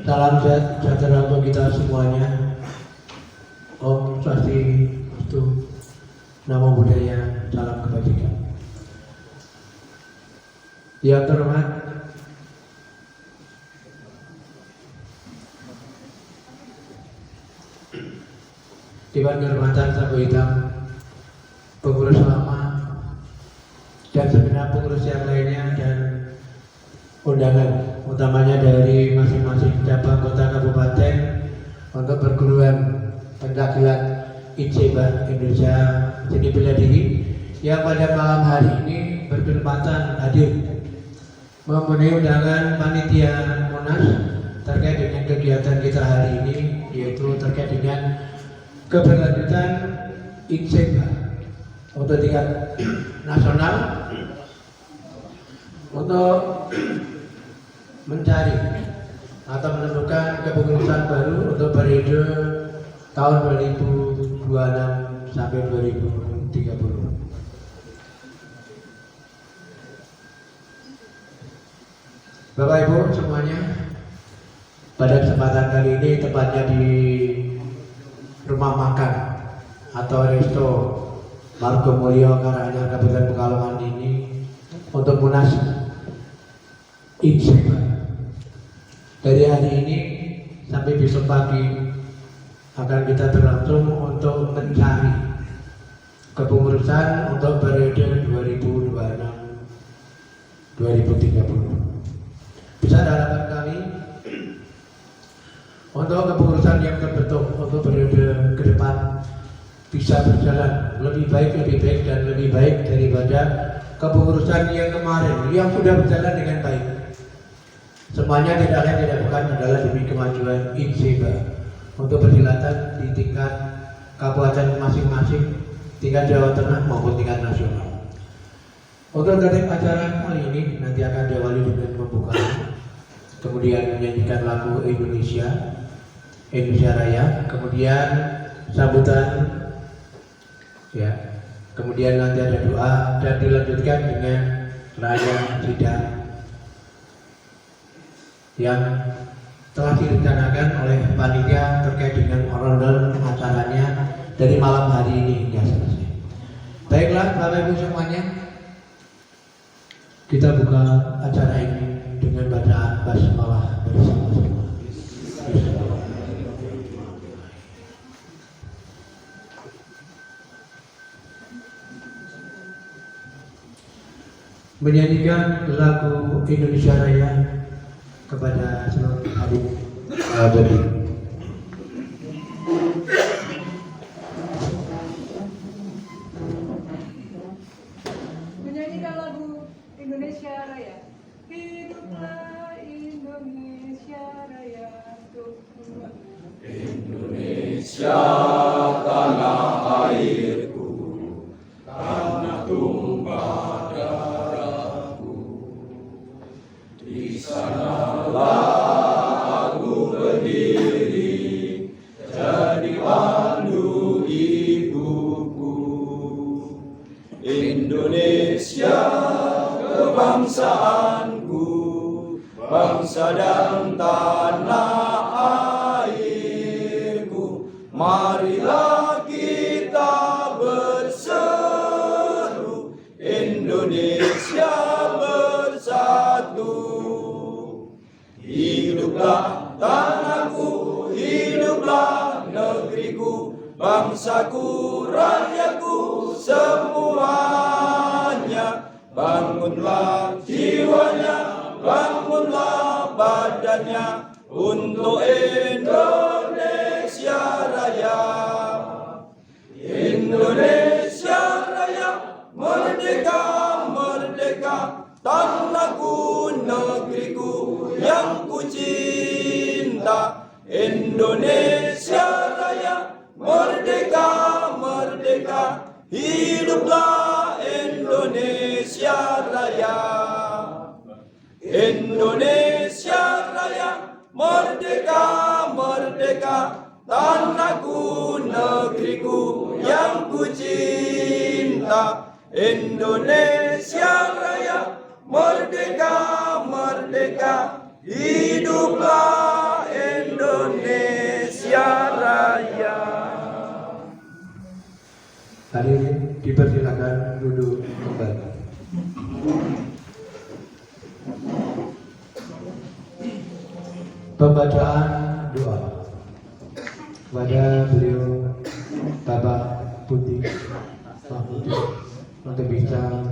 Salam sejahtera untuk kita semuanya. Om Swastiastu, Namo Buddhaya, salam kebajikan. Yang terhormat Dewan Kehormatan Sabu Hitam, pengurus lama dan segenap pengurus yang lainnya, dan undangan utamanya dari masing-masing cabang kota kabupaten untuk perguruan pencaksilat ICEBA Indonesia Seni Bela Diri yang pada malam hari ini berkesempatan hadir memenuhi undangan panitia Munas terkait dengan kegiatan kita hari ini, yaitu terkait dengan keberlanjutan ICEBA untuk tingkat nasional untuk mencari atau menentukan kepengurusan baru untuk periode tahun 2026 sampai 2030. Bapak Ibu semuanya, pada kesempatan kali ini tepatnya di rumah makan atau resto Margomulyo Karanganyar Kabupaten Pekalongan ini untuk Munas ICEBA. Dari hari ini sampai besok pagi akan kita berlangsung untuk mencari kepengurusan untuk periode 2026-2030. Bisa harapan kami untuk kepengurusan yang terbentuk untuk periode ke depan bisa berjalan lebih baik dan lebih baik daripada kepengurusan yang kemarin yang sudah berjalan dengan baik. Semuanya tidak lain tidak bukan adalah demi kemajuan ICEBA untuk persilatan di tingkat kabupaten masing-masing, tingkat Jawa Tengah maupun tingkat nasional. Untuk tertib acara kali ini nanti akan diawali dengan pembukaan, kemudian menyanyikan lagu Indonesia Raya, kemudian sambutan, ya, kemudian nanti ada doa dan dilanjutkan dengan raya sidang yang telah direncanakan oleh panitia terkait dengan order acaranya dari malam hari ini hingga selesai. Baiklah Bapak Ibu semuanya, kita buka acara ini dengan bacaan basmalah bersama-sama. Menyanyikan lagu Indonesia Raya kepada seluruh adik abadi. Menyanyikan lagu Indonesia Raya. Hiduplah Indonesia Raya. Indonesia tanah airku, tanah tumpah darahku. Di sanalah aku berdiri, jadi pandu ibuku. Indonesia kebangsaanku, bangsa dan tanah airku. Marilah kita berseru, Indonesia bersatu. Hiduplah tanahku, hiduplah negeriku, bangsaku, rakyatku semuanya. Bangunlah jiwanya, bangunlah badannya untuk Indonesia Raya. Indonesia Raya, merdeka, merdeka, tanahku, negeriku yang ku cinta. Indonesia Raya, merdeka, merdeka, hiduplah Indonesia Raya. Indonesia Raya, merdeka, merdeka, tanahku, negeriku yang ku cinta. Indonesia Raya, merdeka, merdeka, hiduplah pembacaan doa kepada beliau Bapak Putih Mahmudi untuk bisa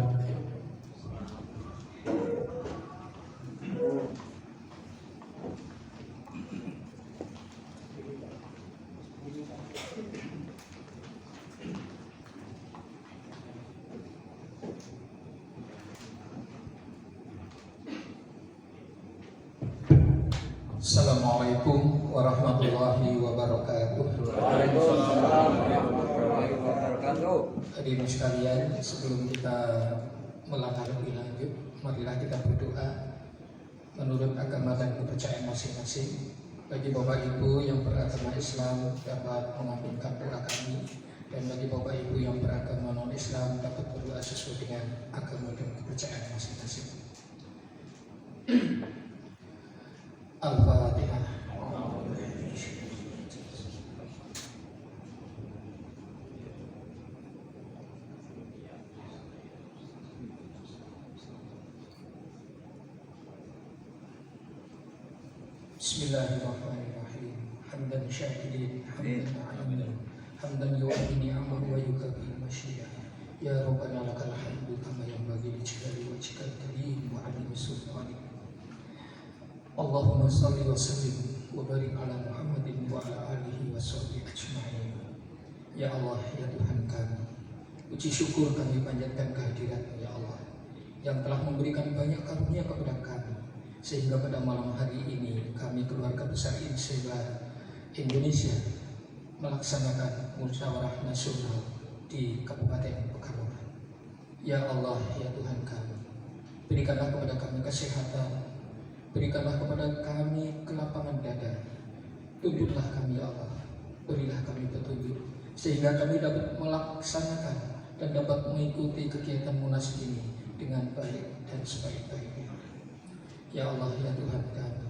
Assalamualaikum warahmatullahi wabarakatuh. Hadirin sekalian, sebelum kita melangkah lebih lanjut, marilah kita berdoa menurut agama dan kepercayaan masing-masing. Bagi Bapak Ibu yang beragama Islam dapat mengaminkan doa kami, dan bagi Bapak Ibu yang beragama non-Islam dapat berdoa sesuai dengan agama dan kepercayaan masing-masing. Al-Fatihah. Bismillahirrahmanirrahim. Hamdan syakirin, hamdan alimin, hamdan yu'addi ni'amahu wa yukafi masyiyah. Ya Rabbana lakal hamdu kama yanbaghi li jalali wajhikal karim wa 'azimi sultanik. Allahumma salli wa sallim wa barik ala Muhammadin wa ala alihi wa sahbihi ajma'in. Ya Allah, ya Tuhan kami, puji syukur kami panjatkan kehadirat-Mu ya Allah, yang telah memberikan banyak karunia kepada kami, sehingga pada malam hari ini kami keluarga besar Insebar Indonesia melaksanakan musyawarah nasional di Kabupaten Pekalongan. Ya Allah, ya Tuhan kami, berikanlah kepada kami kesehatan, berikanlah kepada kami kelapangan dada, tunjuklah kami ya Allah, berilah kami petunjuk, sehingga kami dapat melaksanakan dan dapat mengikuti kegiatan Munas ini dengan baik dan sebaik-baiknya. Ya Allah, ya Tuhan kami,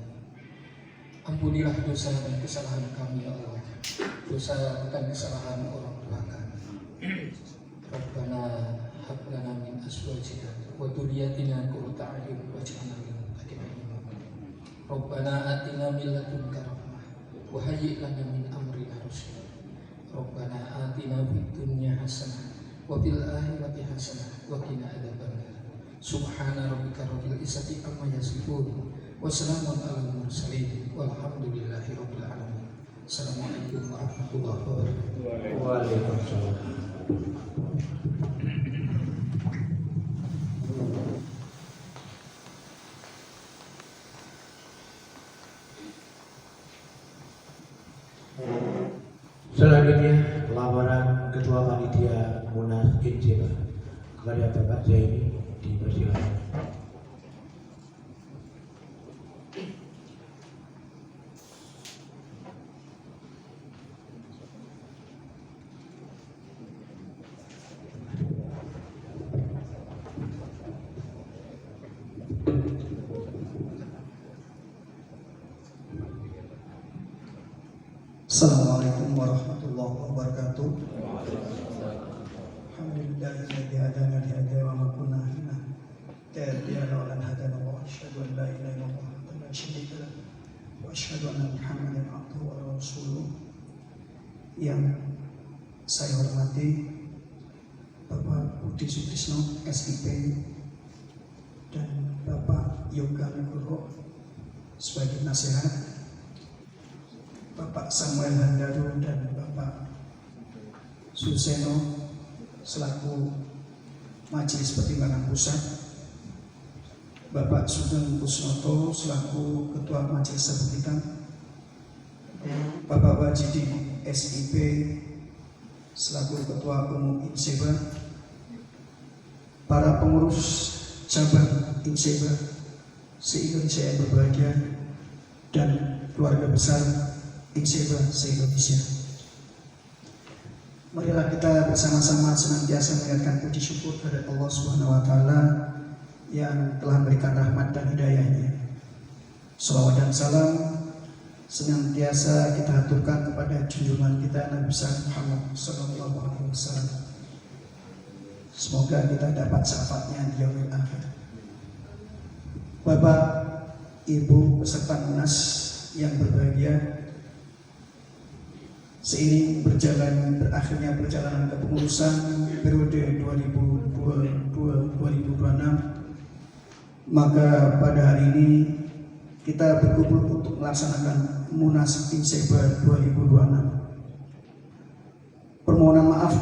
ampunilah dosa dan kesalahan kami ya Allah, dosa dan kesalahan orang tua kami. Rabbana hab lana min azwajina wa dhurriyyatina qurrata a'yun waj'alna lil muttaqina imama. Rabbana atina min ladunka rahmah wa hayyi' lana min amrina rasyada. Rabbana atina fid dunya hasanah wa fil akhirati hasanah wa qina adzabannar. Subhana rabbika rabbil izzati amma yasifun wa salamun alal mursalin walhamdulillahi rabbil alamin. Assalamualaikum warahmatullahi wabarakatuh. Waalaikumsalam. Selanjutnya lamaran Ketua Panitia Munas Insebar kepada Bapak Zaini dipersilakan. Assalamualaikum warahmatullahi wabarakatuh. Alhamdulillahilladzi hadana li hadza wa ma kunna linahtadiya lawla an hadana Allah. Asyhadu an la ilaha illallah wa la syarika lahu wa asyhadu anna Muhammadan abduhu wa rasuluh. Yang saya hormati Bapak Budi Sutrisno SIP dan Bapak Yoga Nugroho sebagai nasihat, Bapak Samuel Handaru dan Bapak Suseno selaku Majelis Pertimbangan Pusat, Bapak Sugeng Kusnoto selaku Ketua Majelis Republikan, Bapak Wajidi SIP selaku Ketua Umum Insebar, para pengurus cabang Insebar se-Indonesia yang berbahagia, dan keluarga besar Insebar se-Indonesia. Marilah kita bersama-sama senantiasa mengingatkan puji syukur kepada Allah Subhanahu wa taala yang telah memberikan rahmat dan hidayahnya. Salawat dan salam senantiasa kita aturkan kepada junjungan kita Nabi besar Muhammad sallallahu alaihi wasallam. Semoga kita dapat syafaatnya di yaumil akhir. Bapak, Ibu peserta Munas yang berbahagia, seiring berakhirnya perjalanan kepengurusan periode 2022-2026, maka pada hari ini kita berkumpul untuk melaksanakan Munas Inseba 2026. Permohonan maaf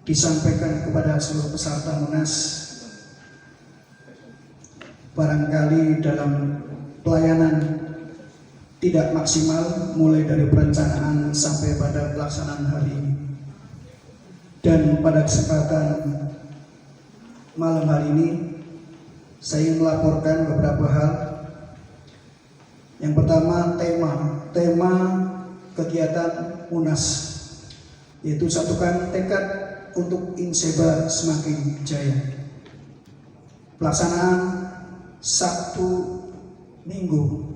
disampaikan kepada seluruh peserta Munas. Barangkali dalam pelayanan tidak maksimal mulai dari perencanaan sampai pada pelaksanaan hari ini. Dan pada kesempatan malam hari ini saya ingin melaporkan beberapa hal. Yang pertama, tema kegiatan Munas, yaitu satukan tekad untuk Inseba semakin jaya. Pelaksanaan Sabtu Minggu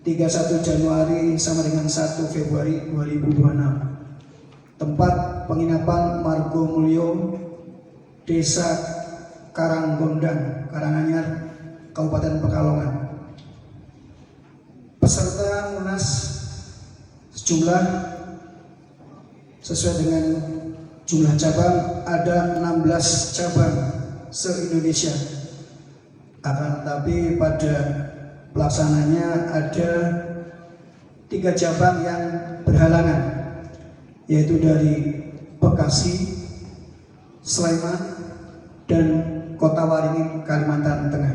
31 Januari sama dengan 1 Februari 2026. Tempat penginapan Margo Mulyo, Desa Karanggondang, Karanganyar, Kabupaten Pekalongan. Peserta Munas sejumlah sesuai dengan jumlah cabang ada 16 cabang se-Indonesia. Akan tetapi pada pelaksananya ada 3 cabang yang berhalangan, yaitu dari Bekasi, Sleman, dan Kota Waringin, Kalimantan Tengah.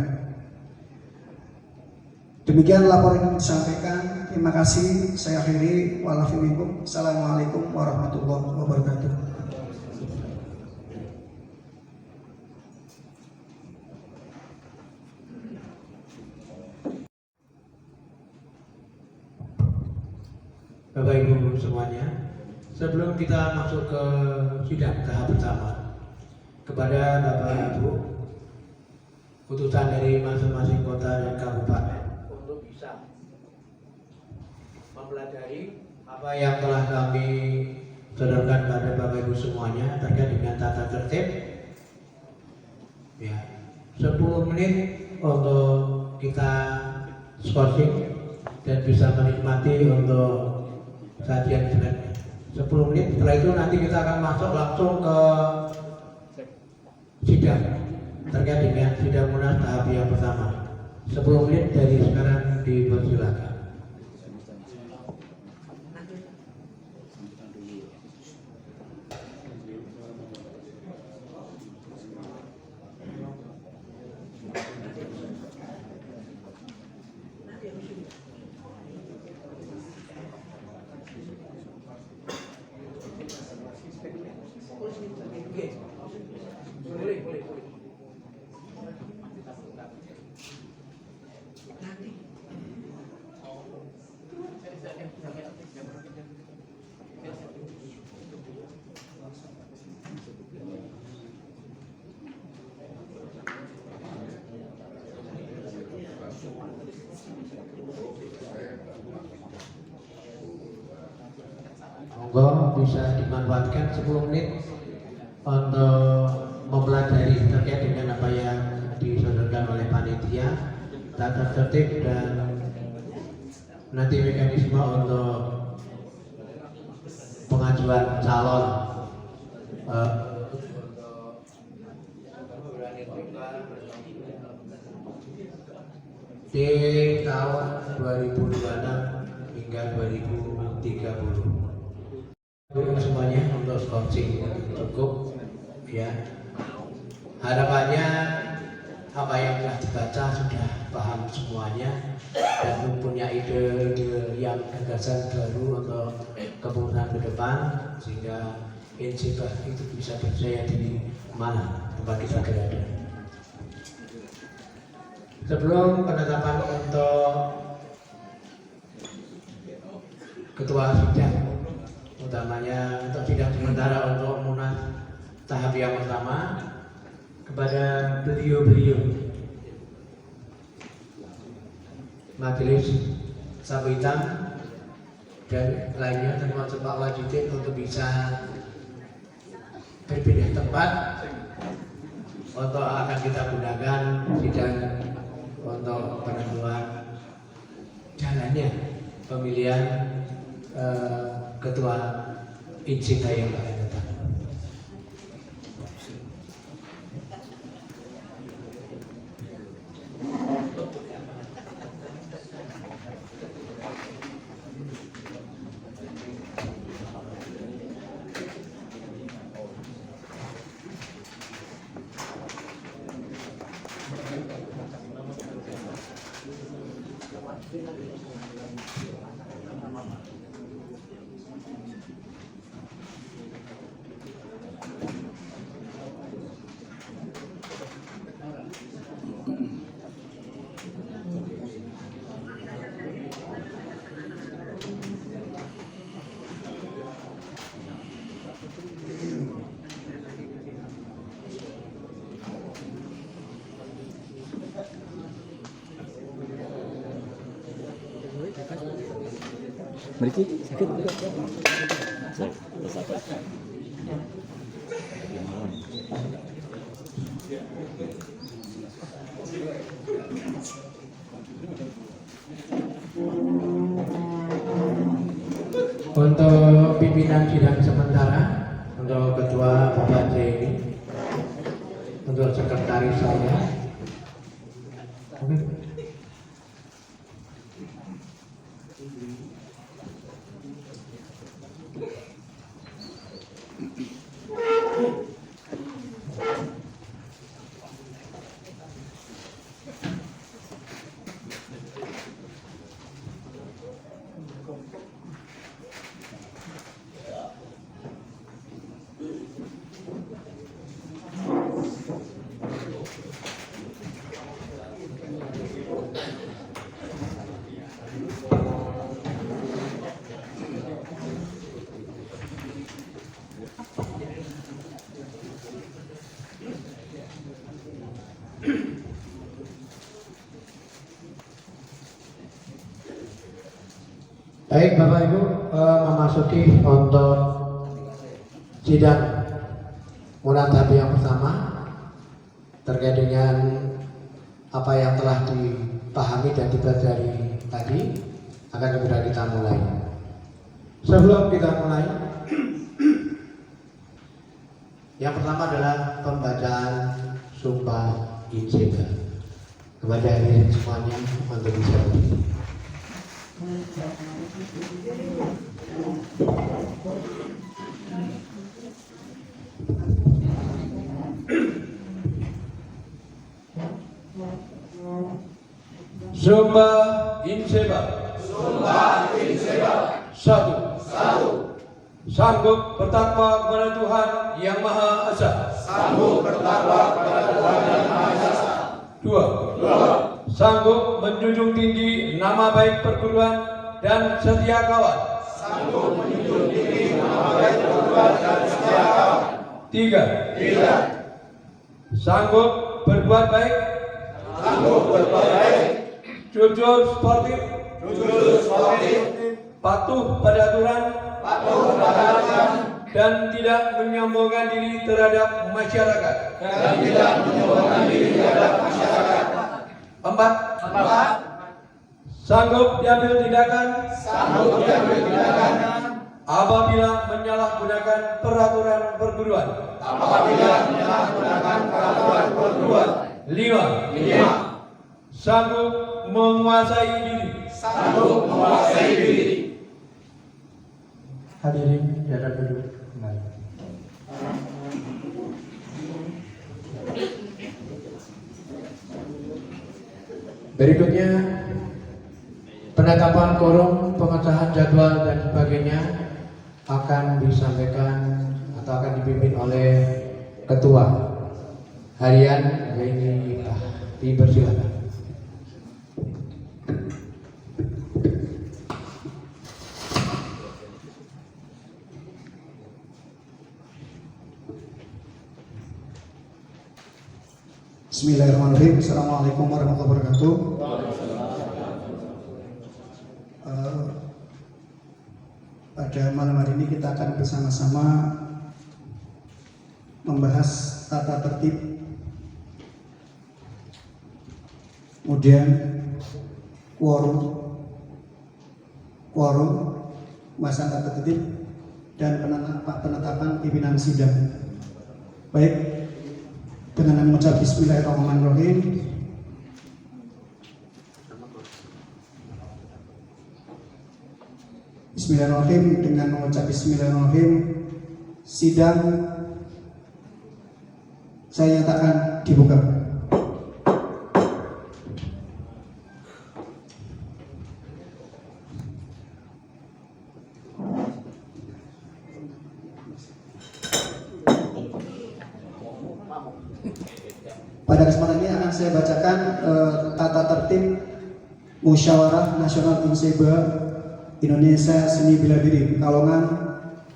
Demikian laporan yang disampaikan. Terima kasih. Saya akhiri. Wa'alaikumsalam. Assalamualaikum warahmatullahi wabarakatuh. Bapak Ibu semuanya, sebelum kita masuk ke sidang tahap pertama, kepada Bapak Ibu, putusan dari masing-masing kota dan kabupaten untuk bisa mempelajari apa yang telah kami sodorkan pada Bapak Ibu semuanya terkait dengan tata tertib. Ya, 10 menit untuk kita skorsing dan bisa menikmati untuk sajian selanjutnya. 10 menit, setelah itu nanti kita akan masuk langsung ke sidang terkait dengan sidang Munas tahap yang pertama. 10 menit dari sekarang dipersilakan. Monggo bisa dimanfaatkan 10 menit untuk mempelajari terkait dengan apa yang disodorkan oleh panitia, tata tertib dan nanti mekanisme untuk pengajuan calon di tahun 2026 hingga 2030. Semuanya untuk skorsing cukup ya. Harapannya apa yang telah dibaca sudah paham semuanya dan mempunyai ide yang gagasan baru untuk kepengurusan ke depan, sehingga Inseba itu bisa berjaya di mana tempat kita berada. Sebelum penetapan untuk ketua sidang, utamanya untuk sidang sementara untuk Munas tahap yang pertama, kepada beliau-beliau Majelis Sabu Hitam dan lainnya, termasuk Pak Wajidin, untuk bisa berpindah tempat untuk akan kita gunakan sidang untuk penentuan jalan sahnya pemilihan ketua IJK yang akan datang. Mriki sakit. Untuk pimpinan sidang sementara, untuk ketua Bapak J ini, untuk sekretaris saya. Oke. Baik Bapak Ibu, memasuki untuk sidang munajat yang pertama terkait dengan apa yang telah dipahami dan dipelajari tadi akan segera kita mulai. Sebelum kita mulai, yang pertama adalah pembacaan Sumpah IJK. Kepada hadirin semuanya untuk bisa berdiri. Sumpah Inseba. Satu. Sanggup bertakwa kepada Tuhan Yang Maha Esa. Dua. Sanggup menjunjung tinggi nama baik perguruan dan setia kawan. Tiga. Sanggup berbuat baik. Jujur sportif. Patuh pada aturan. Dan tidak menyombongkan diri terhadap masyarakat. Empat. Sanggup diambil tindakan. Apabila menyalahgunakan peraturan perguruan. Lima. Sanggup menguasai diri. Hadirin dapat duduk kembali. Berikutnya penetapan quorum, pengesahan jadwal dan sebagainya akan disampaikan atau akan dipimpin oleh Ketua Harian Yeni Pak. Dipersilakan. Bismillahirrahmanirrahim. Assalamualaikum warahmatullahi wabarakatuh. Pada malam hari ini kita akan bersama-sama membahas tata tertib, kemudian quorum quorum, pembahasan tata tertib, dan penetapan pimpinan sidang. Baik, dengan mengucap Bismillahirrahmanirrahim. Bismillahirrahmanirrahim. Dengan mengucap Bismillahirrahmanirrahim, sidang saya nyatakan dibuka. Pada kesempatan ini akan saya bacakan tata tertib Musyawarah Nasional Inseba Indonesia Seni Bela Diri Pekalongan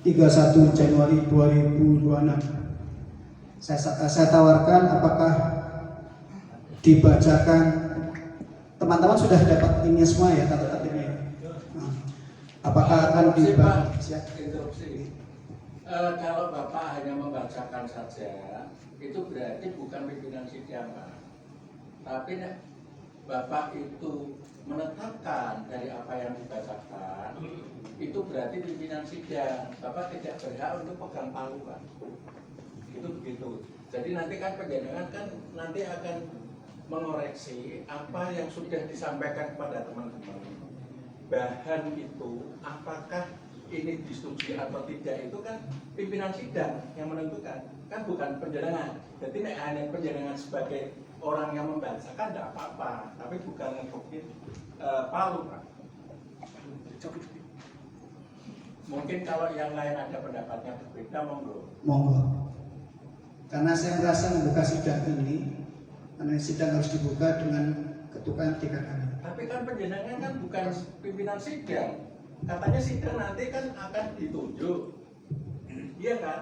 31 Januari 2026. Saya tawarkan apakah dibacakan, teman-teman sudah dapat ini semua ya tata tertibnya. Apakah akan dibacakan? Interupsi. Kalau Bapak hanya membacakan saja, itu berarti bukan pimpinan sidang, Pak. Tapi Bapak itu menetapkan dari apa yang dibacakan, itu berarti pimpinan sidang. Bapak tidak berhak untuk pegang palu, Pak. Itu begitu. Jadi nanti kan penjaringan kan nanti akan mengoreksi apa yang sudah disampaikan kepada teman-teman. Bahan itu apakah ini disetujui atau tidak itu kan pimpinan sidang yang menentukan, kan bukan penjaringan. Jadi hanya penjaringan sebagai orang yang membacakan tidak apa-apa, tapi bukan ngebukin palu, Pak. Mungkin kalau yang lain ada pendapatnya berbeda, monggo. Monggo. Karena saya merasa membuka sidang ini, karena sidang harus dibuka dengan ketukan 3 kali. Tapi kan penjenengan kan bukan pimpinan sidang. Katanya sidang nanti kan akan ditunjuk. Iya kan?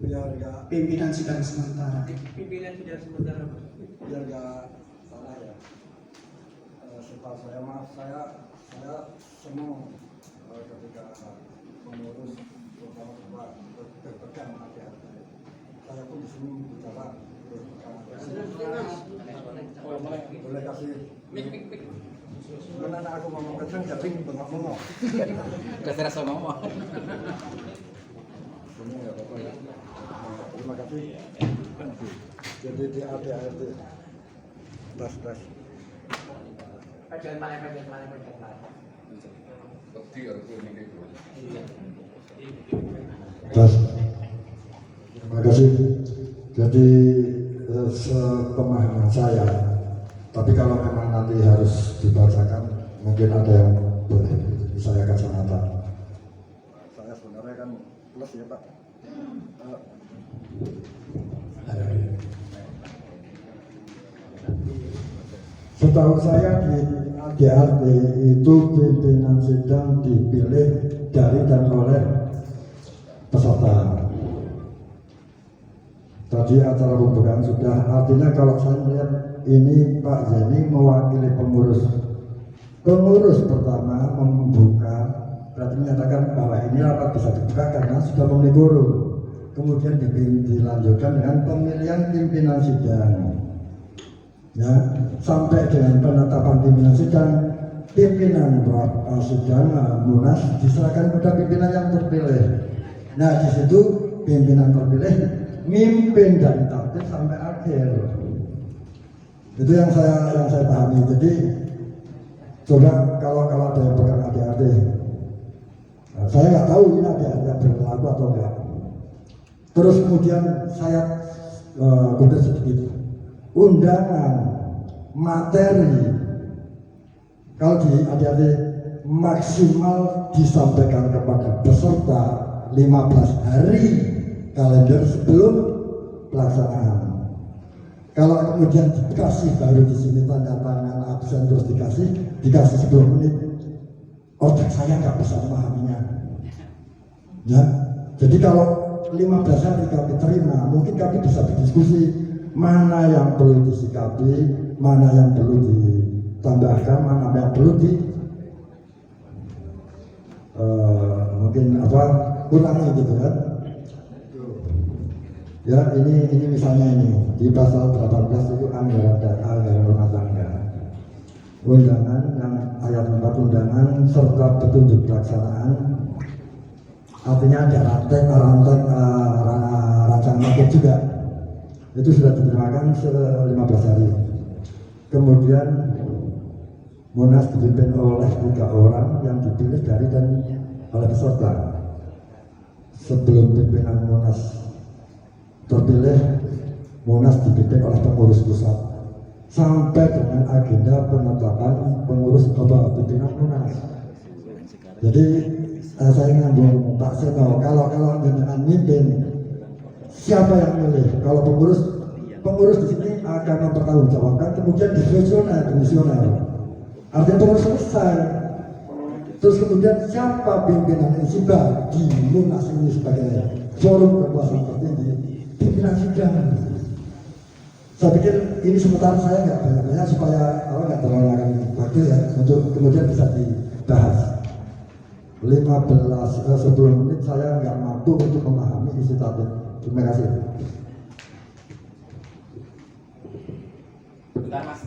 Biar enggak pimpinan sidang sementara. Pimpinan sidang sementara, Pak. Biar nggak salah ya. Setahu saya mah saya senang ketika mengurus beberapa berpegang hati-hati. Saya pun di sini bicara boleh kasih sebenarnya aku ngomong kenceng jadi bengok-bengok. Gak terasa ngomong. Ini nggak apa-apa ya. Terima kasih. Jadi di ADART tes. Jangan malah. Tes. Terima kasih. Jadi sepemahaman saya, tapi kalau memang nanti harus dibacakan, mungkin ada yang boleh saya kacamata. Saya sebenarnya kan plus ya Pak. Setahu saya di ADART itu pimpinan sidang dipilih dari dan oleh peserta. Tadi acara pembukaan sudah, artinya kalau saya melihat ini Pak Zeni mewakili pengurus pertama membuka, berarti menyatakan bahwa ini rapat bisa dibuka karena sudah memenuhi quorum. Kemudian dilanjutkan dengan pemilihan pimpinan sidang. Ya, sampai dengan penetapan pimpinan sidang, pimpinan sidang Munas diserahkan kepada pimpinan yang terpilih. Nah, di situ pimpinan terpilih mimpin dari tatip sampai akhir. Itu yang saya pahami. Jadi coba kalau ada yang pegang ADART, saya nggak tahu ini ADART berlaku atau enggak. Terus kemudian saya kutip sedikit undangan materi kalau di ADART maksimal disampaikan kepada peserta 15 hari kalender sebelum pelaksanaan. Kalau kemudian dikasih baru di sini tanda tangan absen terus dikasih 10 menit, otak saya nggak bisa memahaminya. Ya, jadi kalau 15 hari kami terima, mungkin kami bisa berdiskusi mana yang perlu disikapi, mana yang perlu ditambahkan, mana yang perlu mungkin kurangi gitu kan. Ya, ini misalnya ini di pasal 18 itu anggaran rumah tangga. undangan yang ayat 4 undangan serta petunjuk pelaksanaan, artinya ada rancangan paket juga, itu sudah diterimakan 15 hari. Kemudian Munas dipimpin oleh 3 orang yang dipilih dari dan oleh peserta. Sebelum pimpinan Munas terpilih, Munas dipimpin oleh pengurus pusat sampai dengan agenda penetapan pengurus atau pimpinan Munas. Jadi saya nyambung Pak Seno, kalau dengan mimpin siapa yang milih? Kalau pengurus di sini akan mempertanggungjawabkan, kemudian dimisioner. Artinya pengurus selesai. Terus kemudian siapa pimpinan insibah di Munas ini sebagai forum kekuasaan tertinggi? Pimpinan sidang. Saya pikir ini sementara saya nggak banyak supaya nggak terlalu makan waktu ya, untuk kemudian bisa dibahas. 10 menit saya nggak mampu untuk memahami isi tatib. Terima kasih. Bentar Mas.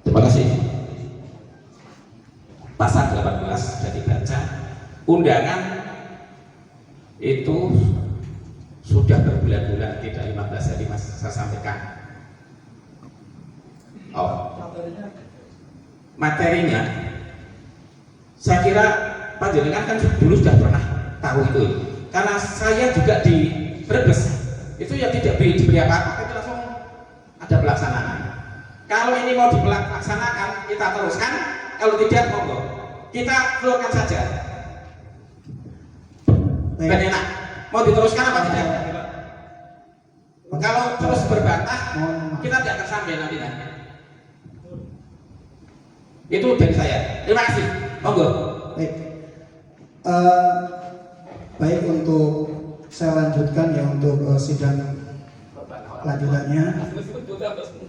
Terima kasih. Pasal 18 sudah dibaca. Undangan itu sudah berbulan-bulan, tidak 15 hari Mas, saya sampaikan. Materinya saya kira panjenengan kan dulu sudah pernah tahu itu, karena saya juga di Brebes itu ya tidak diberi apa-apa, itu langsung ada pelaksanaan. Kalau ini mau dilaksanakan kita teruskan, kalau tidak monggo kita keluarkan saja. Dan enak, mau diteruskan apa tidak? Kalau terus berbantah kita tidak akan sampai nanti. Itu dari saya. Terima kasih. Monggo. Baik. Baik, untuk saya lanjutkan ya untuk sidang lanjutannya.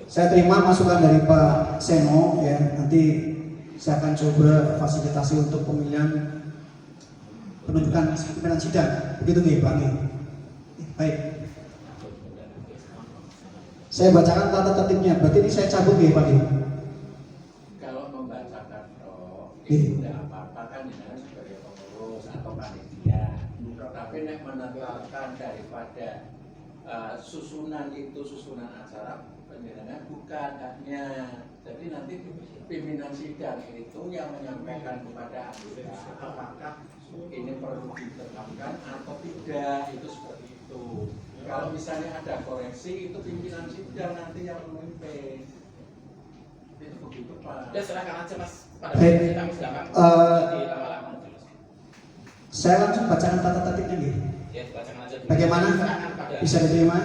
Saya terima masukan dari Pak Seno ya. Nanti saya akan coba fasilitasi untuk pemilihan penunjukan pimpinan sidang. Begitu nih Pak. Baik. Saya bacakan tata tertibnya. Berarti ini saya cabut ya Pak. Kalau membacakan itu tidak apa-apa kan dengan sebagai pengurus atau panitia. Tapi nek menentukan daripada susunan acara penyelenggara bukan haknya. Jadi nanti pimpinan sidang itu yang menyampaikan kepada anggota apakah ini perlu ditetapkan atau tidak, itu seperti itu. Kalau misalnya ada koreksi, itu pimpinan sidang nanti yang memimpin. Itu begitu Pak. Ya serahkan aja Mas pada Baik. kami sedangkan lama-lama. Saya langsung bacakan tata tertibnya nih. Ya bacakan aja dulu. Bagaimana? Bisa diterima?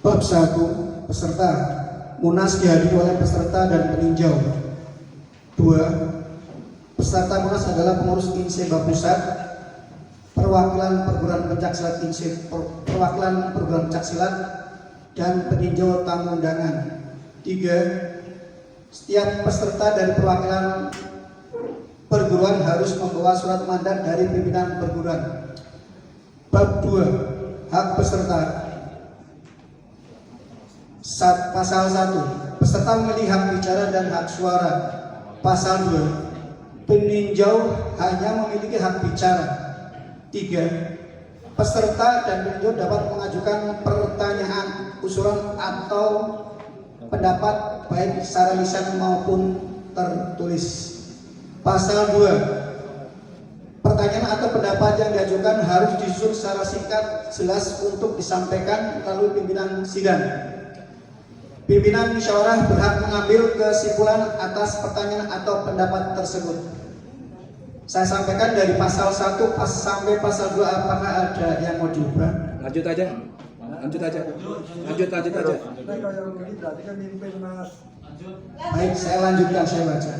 Bab 1. Peserta. Munas dihadiri oleh peserta dan peninjau. 2. Peserta Munas adalah pengurus Inseba Pusat, perwakilan perguruan pencaksilat perwakilan perguruan pencaksilat, dan peninjau tamu undangan. 3. Setiap peserta dari perwakilan perguruan harus membawa surat mandat dari pimpinan perguruan. Bab 2. Hak peserta. Pasal 1. Peserta memiliki hak bicara dan hak suara. Pasal 2. Peninjau hanya memiliki hak bicara. 3. Peserta dan peninjau dapat mengajukan pertanyaan, usulan atau pendapat baik secara lisan maupun tertulis. Pasal 2. Pertanyaan atau pendapat yang diajukan harus disusun secara singkat, jelas untuk disampaikan melalui pimpinan sidang. Pimpinan musyawarah berhak mengambil kesimpulan atas pertanyaan atau pendapat tersebut. Saya sampaikan dari pasal 1 sampai pasal 2, apakah ada yang mau diubah? Lanjut aja. Baik, saya lanjutkan, saya baca.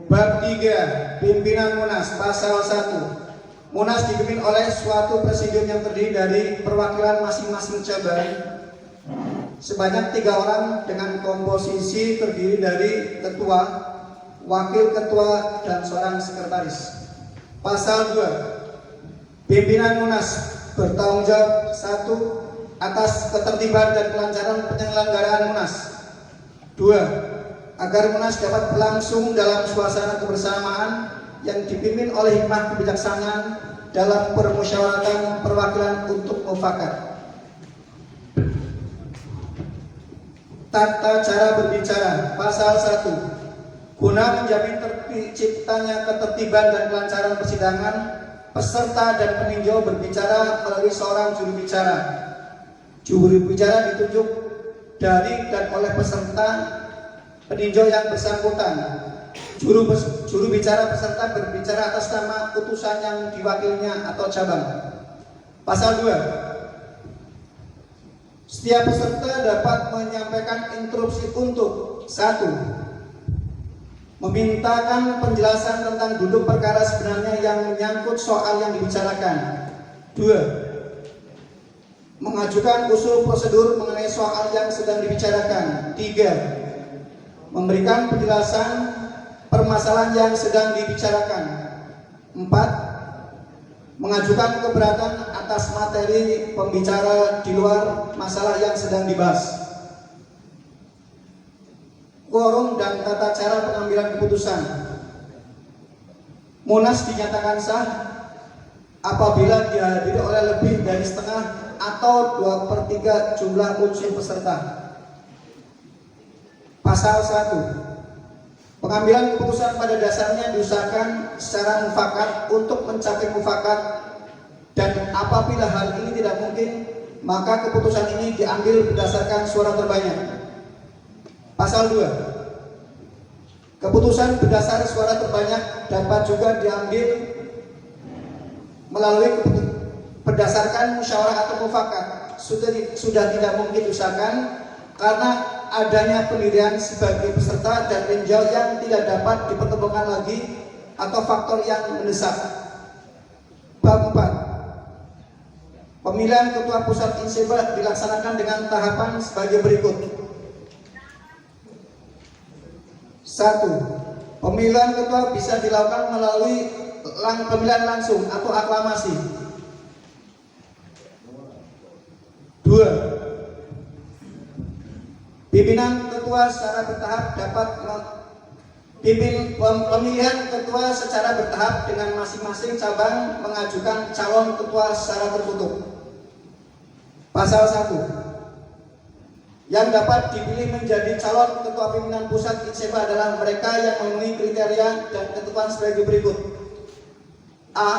Bab 3. Pimpinan Munas. Pasal 1. Munas dipimpin oleh suatu presidium yang terdiri dari perwakilan masing-masing cabang sebanyak 3 orang dengan komposisi terdiri dari ketua, wakil ketua, dan seorang sekretaris. Pasal 2, pimpinan Munas bertanggung jawab 1. Atas ketertiban dan kelancaran penyelenggaraan Munas. 2. Agar Munas dapat berlangsung dalam suasana kebersamaan yang dipimpin oleh hikmah kebijaksanaan dalam permusyawaratan perwakilan untuk mufakat. Tata cara berbicara. Pasal 1. Guna menjamin terciptanya ketertiban dan kelancaran persidangan, peserta dan peninjau berbicara melalui seorang juru bicara. Juru bicara ditunjuk dari dan oleh peserta peninjau yang bersangkutan. Juru bicara peserta berbicara atas nama utusan yang diwakilnya atau cabang. Pasal 2. Setiap peserta dapat menyampaikan instruksi untuk 1. Memintakan penjelasan tentang duduk perkara sebenarnya yang menyangkut soal yang dibicarakan. 2. Mengajukan usul prosedur mengenai soal yang sedang dibicarakan. 3. Memberikan penjelasan permasalahan yang sedang dibicarakan. 4. Mengajukan keberatan atas materi pembicara di luar masalah yang sedang dibahas. Quorum dan tata cara pengambilan keputusan. Munas dinyatakan sah apabila dihadiri oleh lebih dari setengah atau 2/3 jumlah unsur peserta. Pasal 1. Pengambilan keputusan pada dasarnya diusahakan secara mufakat untuk mencapai mufakat, dan apabila hal ini tidak mungkin, maka keputusan ini diambil berdasarkan suara terbanyak. Pasal 2. Keputusan berdasar suara terbanyak dapat juga diambil melalui berdasarkan musyawarah atau mufakat. Sudah tidak mungkin diusahakan karena adanya pendirian sebagai peserta dan peninjau yang tidak dapat dipertemukan lagi atau faktor yang mendesak. Bab 4. Pemilihan ketua pusat Inseba dilaksanakan dengan tahapan sebagai berikut. 1. Pemilihan ketua bisa dilakukan melalui pemilihan langsung atau aklamasi. 2. Pimpinan ketua secara bertahap dapat pemilihan ketua secara bertahap dengan masing-masing cabang mengajukan calon ketua secara tertutup. Pasal 1. Yang dapat dipilih menjadi calon ketua pimpinan pusat Inseba adalah mereka yang memenuhi kriteria dan ketentuan sebagai berikut. A.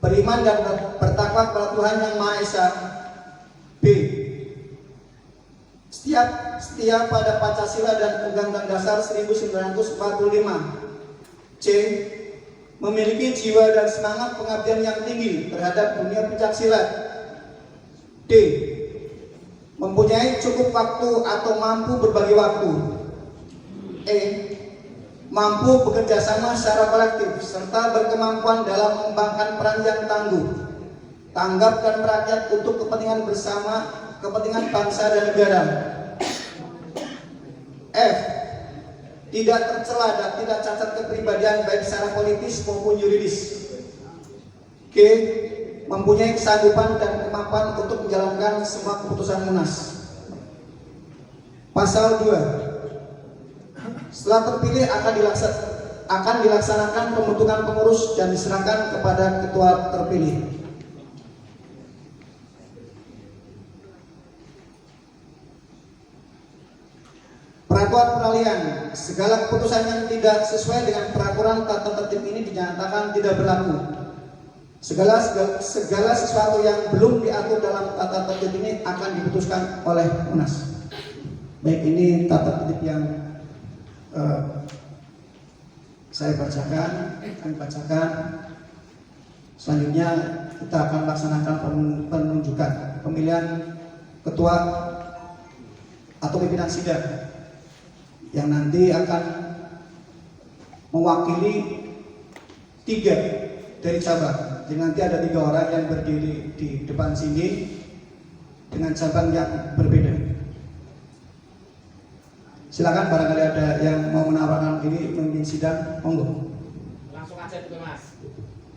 Beriman dan bertakwa kepada Tuhan Yang Maha Esa. B. Setia pada Pancasila dan Undang-Undang Dasar 1945. C. Memiliki jiwa dan semangat pengabdian yang tinggi terhadap dunia pencaksilat. D. Mempunyai cukup waktu atau mampu berbagi waktu. E. Mampu bekerja sama secara kolektif serta berkemampuan dalam mengembangkan peran yang tangguh, tanggap dan merakyat untuk kepentingan bersama, kepentingan bangsa dan negara. F. Tidak tercela dan tidak cacat kepribadian baik secara politis maupun yuridis. G. Mempunyai kesanggupan dan kemampuan untuk menjalankan semua keputusan Munas. Pasal 2. Setelah terpilih akan dilaksanakan pembentukan pengurus dan diserahkan kepada ketua terpilih. Peraturan peralihan. Segala keputusan yang tidak sesuai dengan peraturan tata tertib ini dinyatakan tidak berlaku. Segala sesuatu yang belum diatur dalam tata tertib ini akan diputuskan oleh Munas. Baik, ini tata tertib yang saya bacakan, kami bacakan. Selanjutnya kita akan laksanakan penunjukan pemilihan ketua atau pimpinan sidang yang nanti akan mewakili 3 dari cabang. Jadi nanti ada 3 orang yang berdiri di depan sini dengan cabang yang berbeda. Silakan barangkali ada yang mau menawarkan diri memimpin sidang, monggo. Langsung aja dulu Mas.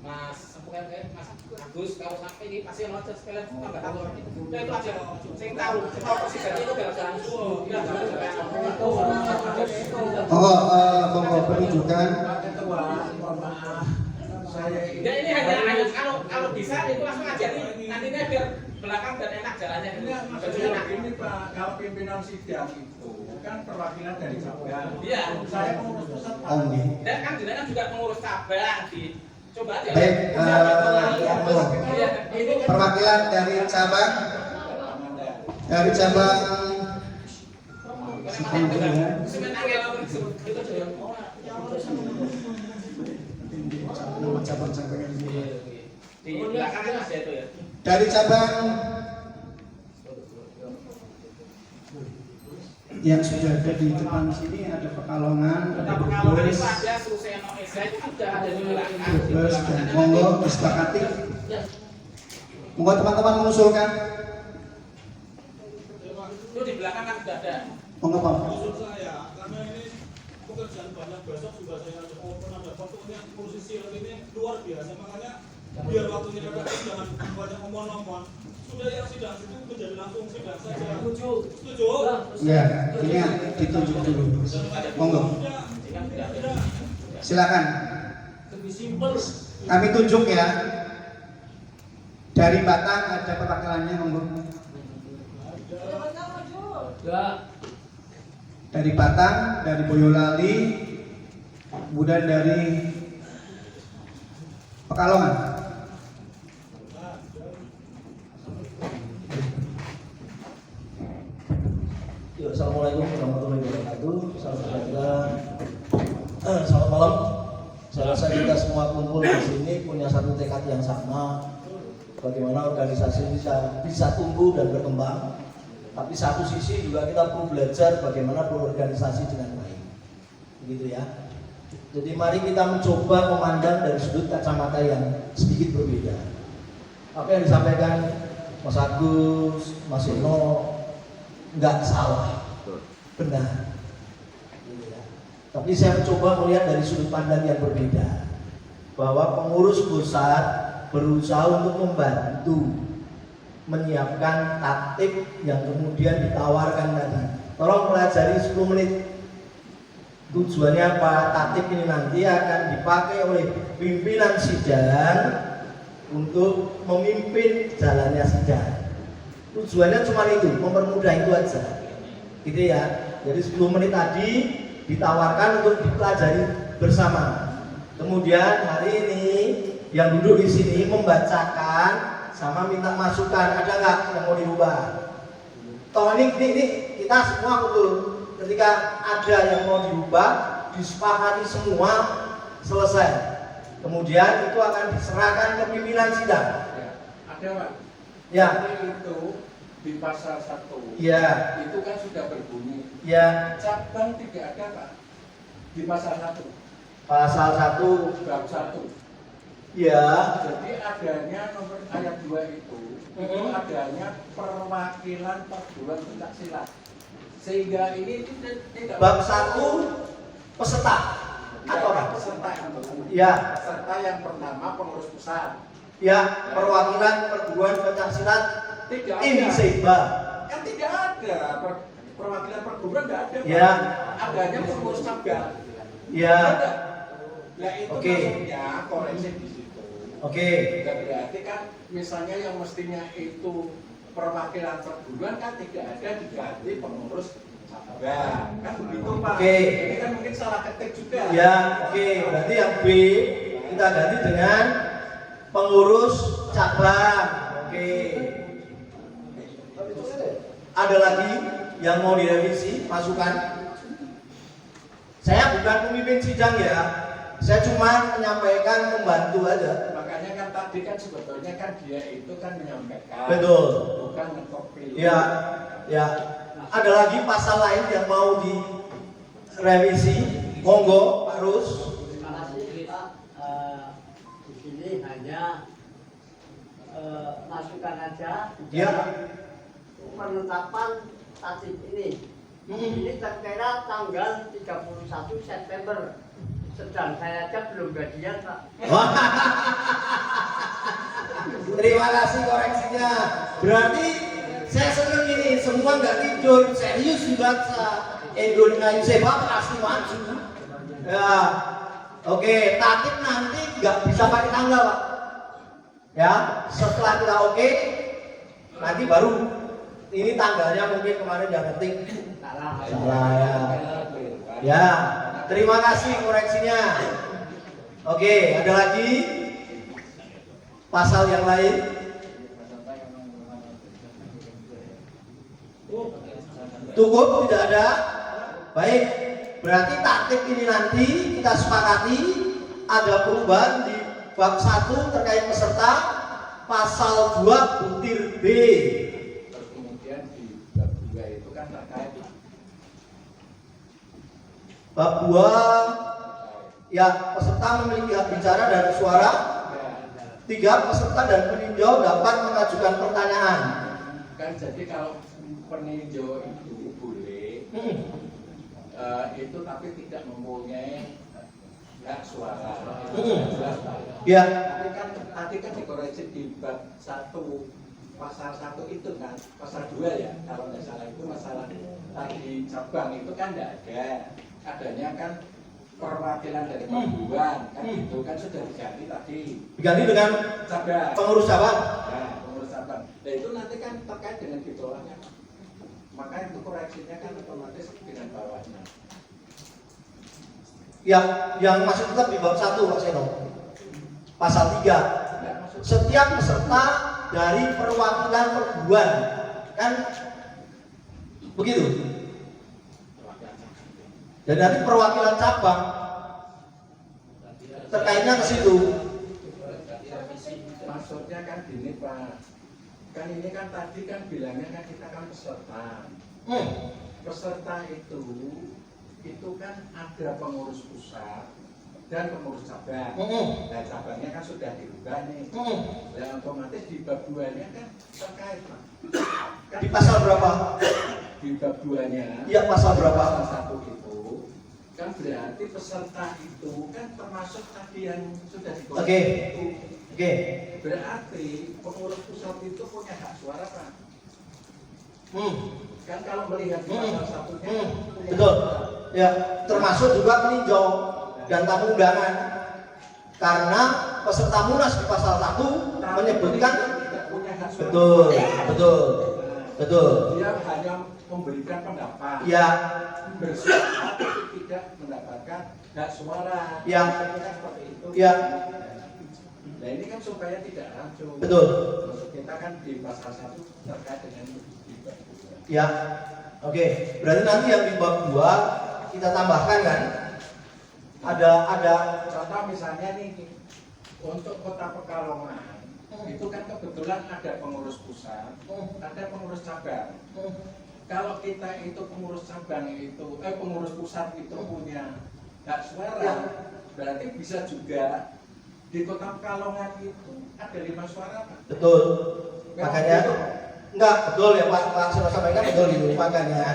Mas sepukan Mas Agus kalau sampai ini pasti ono aja sekalian tambah tahu. Nah itu aja. Sing tahu presiden itu jalan-jalan dulu. Monggo penunjukan. Ya ini hanya kalau bisa itu langsung aja nih. Nantinya biar belakang dan enak jalannya. Ini Pak, kalau pimpinan sidang itu kan perwakilan dari cabang. Iya. Saya pengurus pusat. Dan kan jenengan juga pengurus cabang di. Coba aja. Baik, perwakilan dari cabang Di belakang Mas ya itu ya. dari cabang yang sudah ada di depan sini ada Pekalongan, ada Brebes, dan monggo disepakati. Monggo teman-teman mengusulkan. Itu di belakang kan sudah ada. Monggo Pak. Maksud saya, karena ini pekerjaan banyak besok juga saya ada open ada waktunya posisi ini luar biasa, makanya biar waktunya PPS jangan banyak ngomong-ngomong. Sudah yang sidang itu menjadi langsung sidang saja. Setuju? Ya, ini ditunjuk dulu. Monggo. Silakan. Kami tunjuk ya. Dari Batang ada perwakilannya, monggo. Dari Batang, dari Boyolali, kemudian dari Pekalongan. Assalamualaikum warahmatullahi wabarakatuh. Selamat malam. Saya rasa kita semua kumpul di sini punya satu tekad yang sama, bagaimana organisasi bisa tumbuh dan berkembang. Tapi satu sisi juga kita perlu belajar bagaimana berorganisasi dengan baik. Begitu ya. Jadi mari kita mencoba memandang dari sudut kacamata yang sedikit berbeda. Apa yang disampaikan Mas Agus, Mas Yono nggak salah, benar. Gitu ya. Tapi saya mencoba melihat dari sudut pandang yang berbeda, bahwa pengurus pusat berusaha untuk membantu menyiapkan tatip yang kemudian ditawarkan tadi. Tolong pelajari 10 menit. Tujuannya apa? Tatip ini nanti akan dipakai oleh pimpinan sidang untuk memimpin jalannya sidang. Tujuannya cuma itu, mempermudah itu aja. Gitu ya. Jadi 10 menit tadi ditawarkan untuk dipelajari bersama. Kemudian hari ini yang duduk di sini membacakan sama minta masukan, ada nggak yang mau diubah? Toh ini kita semua betul. Ketika ada yang mau diubah, disepakati semua, selesai. Kemudian itu akan diserahkan ke pimpinan sidang. Ada Pak? Ya. Itu di pasal 1. Ya. Itu kan sudah berbunyi. Ya. Cabang tidak ada Pak. Di pasal 1. Pasal 1 bab 1. Ya. Jadi adanya nomor ayat 2 itu adanya perwakilan perguruan pencaksilat. Sehingga ini tidak bab 1 peserta atau apa? Peserta. Ya. Peserta yang pertama pengurus pusat. Ya, perwakilan perguruan pencaksilat Tidak ini ada. Seba. Kan tidak ada perwakilan perguruan, tidak ada. Ya. Adanya pengurus cabang. Ya. Ada. Nah itu Oke. maksudnya koreksi di situ. Oke. Dan berarti kan misalnya yang mestinya itu perwakilan perguruan kan tidak ada, diganti pengurus cabang. Kan begitu Pak. Oke. Ini kan mungkin salah ketik juga. Ya, oke. Berarti yang B kita ganti dengan pengurus cabang. Oke. Ada lagi yang mau direvisi, masukan? Saya bukan pemimpin sidang ya. Saya cuma menyampaikan, membantu aja. Makanya kan tadi kan sebetulnya kan dia itu kan menyampaikan. Betul. Bukan ngekopi. Ya, ya. Ada lagi pasal lain yang mau direvisi? Monggo, Pak Rus. Terima kasih Pak. Di sini hanya masukan aja. Ya. Penetapan tatip ini Ini terkira tanggal 31 September. Sedang saya aja belum gajian, Pak. Terima kasih koreksinya. Berarti saya senang ini, semua nggak tidur, serius dibaca. Indonesia sepak pasti maju. Ya, oke. Tatip nanti nggak bisa pakai tanggal, Pak. Ya, setelah kita oke, nanti baru ini tanggalnya mungkin kemarin yang penting salah ya. Ya, terima kasih koreksinya. Oke, ada lagi pasal yang lain? Cukup, tidak ada. Baik, berarti taktib ini nanti kita sepakati ada perubahan di bab 1 terkait peserta, pasal 2 butir B. Terus kemudian di bab 2 itu kan terkait bab 2 ya, peserta memiliki hak bicara dan suara. 3, peserta dan peninjau dapat mengajukan pertanyaan. Kan jadi kalau peninjau itu boleh itu tapi tidak mempunyai hak suara. Jelas, Pak. Ya. Tapi kan tadi kan dikoreksi di bab 1 pasal 1 itu kan, pasal 2 ya kalau nggak salah, itu masalah tadi cabang itu kan nggak ada, adanya kan perwakilan dari perguruan kan, itu kan sudah diganti tadi, Diganti dengan cabang, pengurus cabang. nah pengurus cabang. Nah itu nanti kan terkait dengan ditolaknya, maka itu koreksinya kan otomatis dengan bawahnya. Yang masih tetap di bab 1, Pak Seno. Pasal 3. Setiap peserta dari perwakilan perguruan kan begitu. Dan nanti perwakilan cabang terkaitnya ke situ. Maksudnya kan gini Pak, kan ini kan tadi kan bilangnya kan kita kan peserta. Peserta itu kan ada pengurus pusat dan pengurus cabang. Nah cabangnya kan sudah dirubah nih. Dan otomatis di bab 2-nya kan terkait Pak. Kan Di pasal berapa? Di bab 2-nya. Iya, pasal berapa? Pasal 1 itu kan berarti peserta itu kan termasuk tadi yang sudah dikoreksi. Oke. Berarti pengurus pusat itu punya hak suara Pak. Kan kalau melihat di pasal 1-nya Betul. Ya, termasuk juga peninjau dan tamu undangan. Karena peserta munas di pasal 1 menyebutkan tidak punya hak suara. Betul. Dia hanya memberikan pendapat. Ya. Bersuara tapi tidak mendapatkan hak suara. Ya. Seperti itu. Ya. Nah ini kan supaya tidak rancu. Betul. Maksud kita kan di pasal 1 terkait dengan di bab 2. Ya. Oke. Berarti nanti yang di bab 2 kita tambahkan kan? Ada contoh misalnya nih untuk Kota Pekalongan itu kan kebetulan ada pengurus pusat, ada pengurus cabang. Kalau kita itu pengurus cabang itu pengurus pusat itu punya hak suara, berarti bisa juga di Kota Pekalongan itu ada 5 suara Pak. Betul. Makanya enggak betul ya Pak saya sampaikan betul itu. Makanya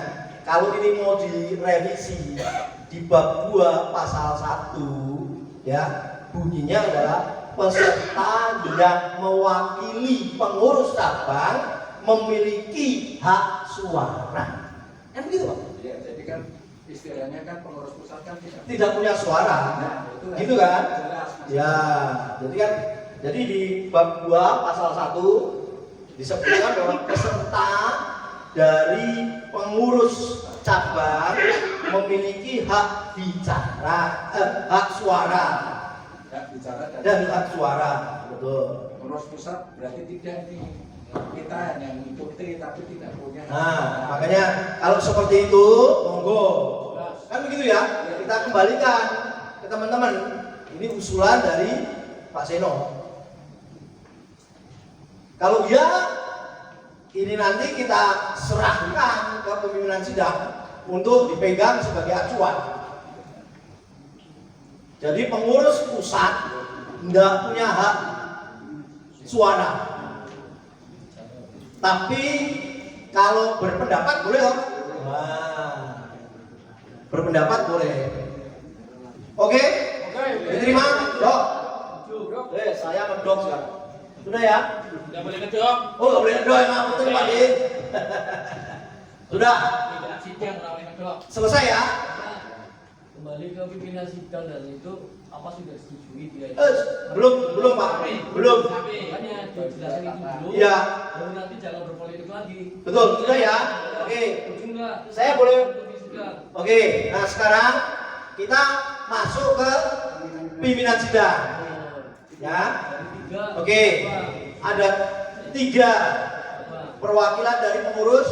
kalau ini mau direvisi di bab 2 pasal 1 ya, bunyinya adalah peserta yang mewakili pengurus cabang memiliki hak suara. Kan begitu Pak? Ya, jadi kan istilahnya kan pengurus pusat kan tidak punya suara. Nah, gitu kan? Jelas, ya, jadi di bab 2 pasal 1 disebutkan bahwa peserta dari pengurus cabang memiliki hak bicara, hak suara, hak bicara dan hak suara. Betul. Pengurus pusat berarti tidak nih, kita hanya mengikuti tapi tidak punya. Nah, makanya kalau seperti itu, monggo. Kan begitu ya? Kita kembalikan ke teman-teman. Ini usulan dari Pak Seno. Kalau ya, ini nanti kita serahkan ke pimpinan sidang untuk dipegang sebagai acuan. Jadi pengurus pusat tidak punya hak suara. Tapi kalau berpendapat boleh loh. Nah, Berpendapat boleh. Oke? Diterima? Dok. Saya ngedok sekarang. Sudah ya? Nggak boleh ngedok. Oh, nggak boleh ngedok, yang penting Pak Din. Sudah? Tidak sidang nggak boleh ngedok. Selesai ya? Kembali ke pimpinan sidang dan itu apa sudah disetujui dia? Belum Pak. Belum. Makanya dijelaskan itu dulu. Iya. Baru nanti jangan berpolitik lagi. Betul, sudah ya? Oke. Enggak. Saya boleh. Sidang. Oke, nah sekarang kita masuk ke pimpinan sidang. Ya. Oke. Ada 3 perwakilan dari pengurus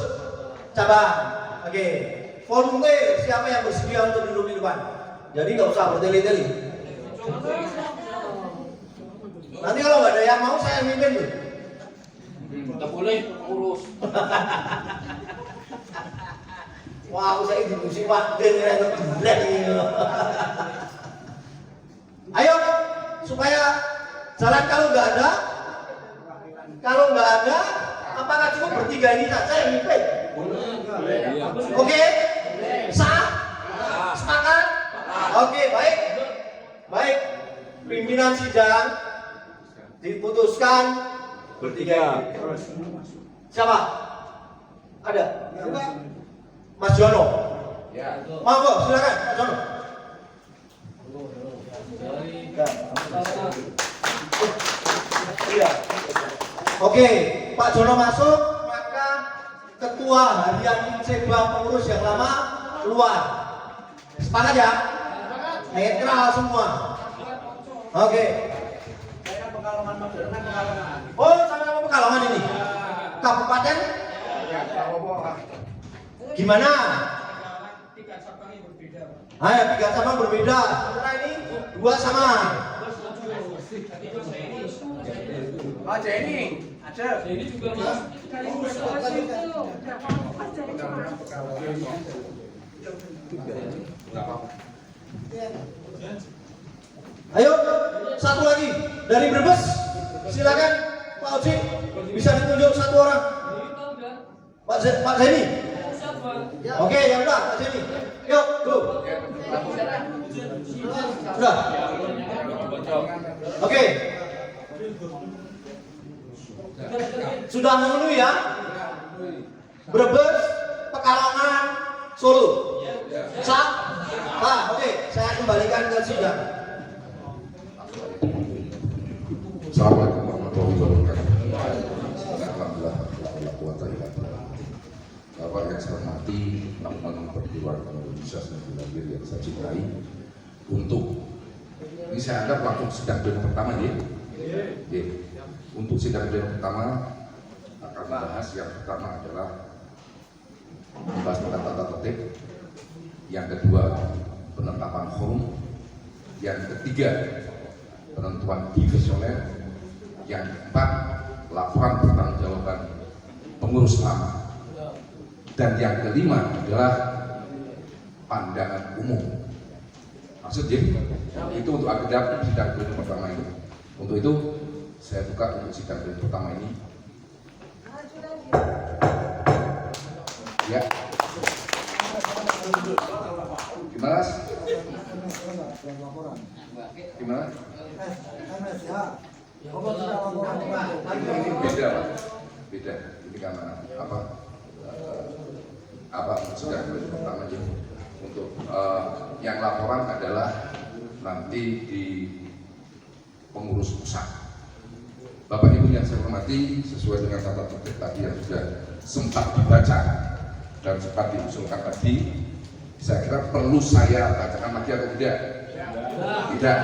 cabang. Oke. Volunteer, siapa yang bersedia untuk duduk di depan? Jadi nggak usah bertele-tele. Nanti kalau nggak ada yang mau, saya mimpin tuh. Nggak boleh urus. Wah, saya diskusi Pak dengan berat ini. Ayo, supaya jalan kalau nggak ada, apakah cukup bertiga ini saja yang mimpin? Oke, sah? Sepakat? Oke, baik. Pimpinan sidang diputuskan bertiga. Siapa? Ada? Mas Jono. Ya. Monggo, silakan Mas Jono. Iya. Oke, Pak Jono masuk, maka ketua harian cabang pengurus yang lama keluar. Sepakat ya? Netral semua. Oke. Oh, sama-sama Pekalongan ini. Kabupaten? Gimana? 3 cabang yang berbeda. Ayo, 3 cabang berbeda. Sementara ini 2 sama. Pak Jenny, ada. Ini juga Mas. Ayo, satu lagi dari Brebes. Silakan Pak Oji, bisa ditunjuk 1 orang. Pak Zeni. Oke, ya udah Pak Zeni. Yuk, go. Sudah. Oke. Sudah memenuhi ya? Brebes, Pekalongan, Solo. Sah? Nah, oke, saya kembalikan ke sidang. Assalamualaikum warahmatullahi wabarakatuh. Alhamdulillah, la quwata illa billah. Bapak yang saya hormati, teman-teman perguruan Indonesia Negeri yang saya cintai, untuk ini saya anggap langsung sidang pleno pertama ya. Untuk sidang pleno pertama akan membahas yang pertama adalah membahas tentang tata tertib, yang kedua penetapan quorum, yang ketiga penentuan divisioner, yang keempat laporan pertanggungjawaban pengurus lama, dan yang kelima adalah pandangan umum. Maksudnya itu untuk agenda sidang pleno pertama ini. Untuk itu saya buka untuk sidang pleno pertama ini. Ya. Gimana? Gimana? Beda Pak. Beda. Ini karena apa sudah pertama aja. Untuk yang laporan adalah nanti di pengurus pusat. Bapak Ibu yang saya hormati, sesuai dengan tata tertib tadi yang sudah sempat dibaca dan sempat diusulkan tadi, saya kira perlu saya bacakan lagi atau tidak? Tidak.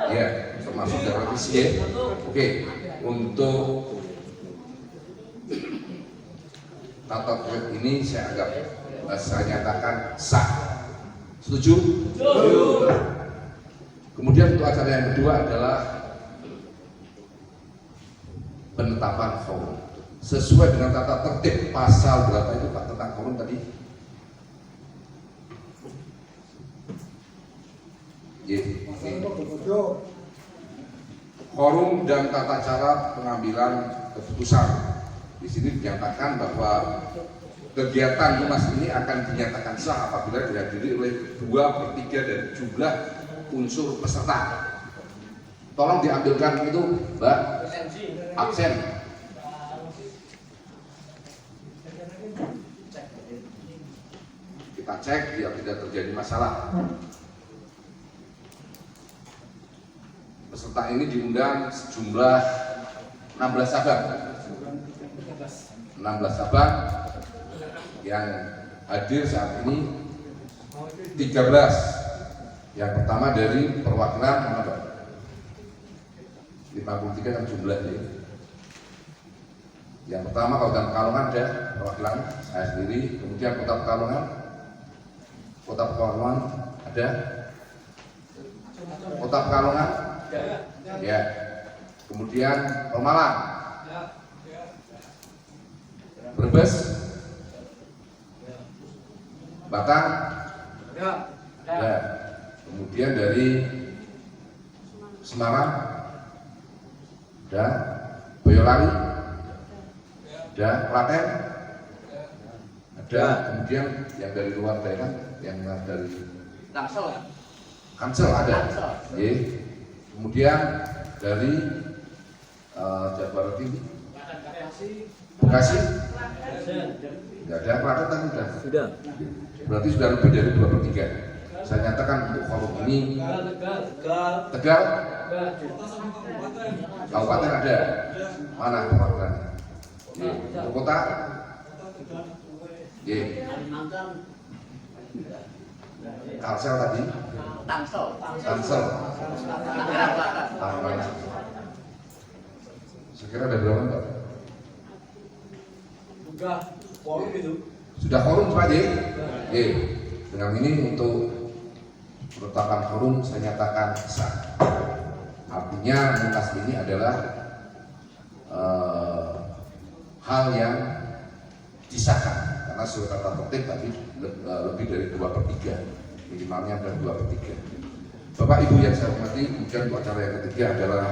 Ya, termasuk dari revisi ya. Oke, untuk tata tertib ini saya anggap saya nyatakan sah. Setuju? Setuju. Kemudian untuk acara yang kedua adalah penetapan quorum sesuai dengan tata tertib pasal berapa itu Pak tentang quorum tadi? Quorum dan tata cara pengambilan keputusan. Di sini dinyatakan bahwa kegiatan Munas ini akan dinyatakan sah apabila dihadiri oleh 2/3 dari jumlah unsur peserta. Tolong diambilkan itu, Mbak, absen. Kita cek biar tidak terjadi masalah. Peserta ini diundang sejumlah 16 cabang. 16 cabang yang hadir saat ini 13. Yang pertama dari perwakilan mana Pak? 53 kan jumlahnya. Yang pertama Kabupaten Pekalongan ada perwakilan saya sendiri, kemudian Kota Pekalongan ada, Kota Pekalongan ya, kemudian Pemalang, Brebes, Batang, ya, kemudian dari Semarang, ada Boyolali, ada Klaten, ada kemudian yang dari luar daerah, yang dari Tangsel ada, ya. Kemudian dari Jawa Barat ini, Bekasi, tidak ada, Klaten kan sudah. Berarti sudah lebih dari 2/3. Saya nyatakan untuk forum ini Tegal, Kabupaten ada, mana perwakilannya? Untuk kota, Kalsel tadi, Tangsel, saya kira ada berapa Pak? Sudah forum Pak J. Dengan ini untuk penetapan forum saya nyatakan sah. Artinya Munas ini adalah hal yang disahkan karena sesuai tata tertib tadi lebih dari 2/3, minimalnya adalah 2/3. Bapak Ibu yang saya hormati, kemudian untuk acara yang ketiga adalah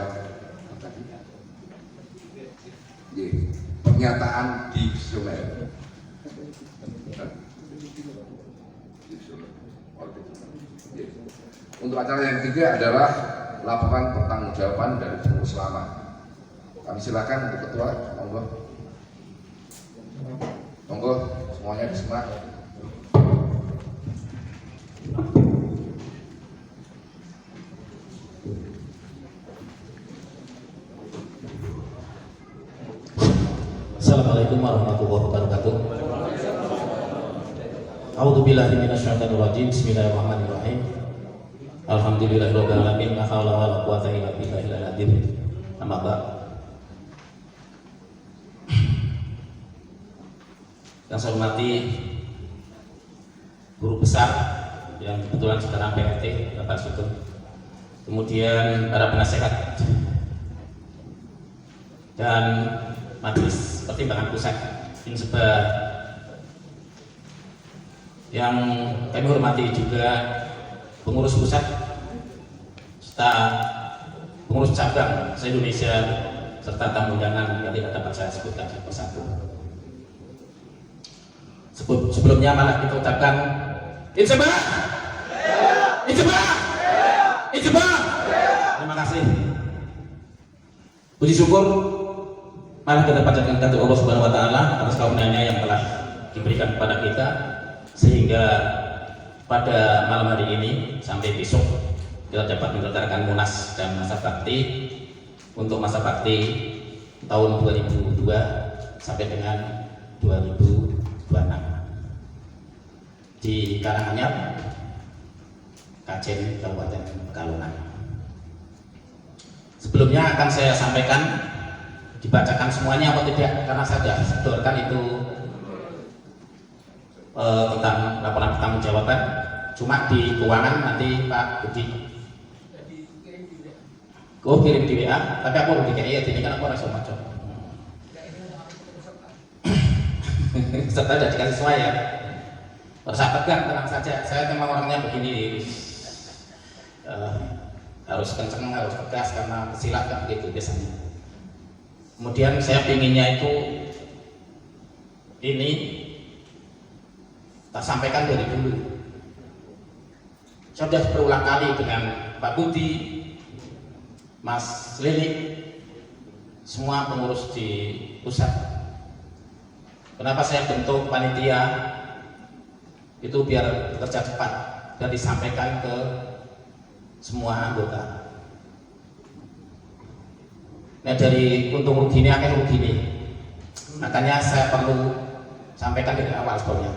pernyataan divisioner. Untuk acara yang ketiga adalah laporan pertanggungjawaban dari pengurus lama. Kami silakan untuk ketua, monggo semuanya disimak. Assalamualaikum warahmatullahi wabarakatuh. A'udzubillahi minasyaitonir rajim. Bismillahirrahmanirrahim. Alhamdulillahirabbil alamin. La haula wala quwwata illa billahil azim. Amma ba'd. Yang saya hormati guru besar yang kebetulan sekarang PRT Bapak Sugeng, kemudian para penasehat dan majelis pertimbangan pusat Insebar yang kami hormati, juga pengurus pusat serta pengurus cabang se-Indonesia serta tamu undangan yang tidak dapat saya sebutkan satu persatu. Sebelumnya malah kita ucapkan Insebar, Insebar, Insebar. Terima kasih. Puji syukur malah kita panjatkan kepada Allah Subhanahu Wa Taala atas karunia-Nya yang telah diberikan kepada kita, sehingga pada malam hari ini sampai besok kita dapat menyelenggarakan Munas dan masa bakti untuk masa bakti tahun 2002 sampai dengan 2026 di Karanganyar, Kajen, Kabupaten Pekalongan. Sebelumnya akan saya sampaikan, dibacakan semuanya apa tidak, karena saya sudah sedorkan itu tentang laporan pertanggungjawaban. Cuma di keuangan nanti Pak Budi kirim di WA, tapi aku udah kayak ini kan aku rasa macam serta sudah dikasih saya bersahabat kan, tenang saja, saya memang orangnya begini, harus kenceng, harus tegas karena silat kan begitu biasanya. Kemudian saya pinginnya itu ini tak sampaikan dari dulu. Saya sudah berulang kali dengan Pak Budi, Mas Lili, semua pengurus di pusat. Kenapa saya bentuk panitia itu biar bekerja cepat dan disampaikan ke semua anggota. Nah, dari untung rugi ini akan rugi ini, makanya saya perlu sampaikan dari awal sebelumnya.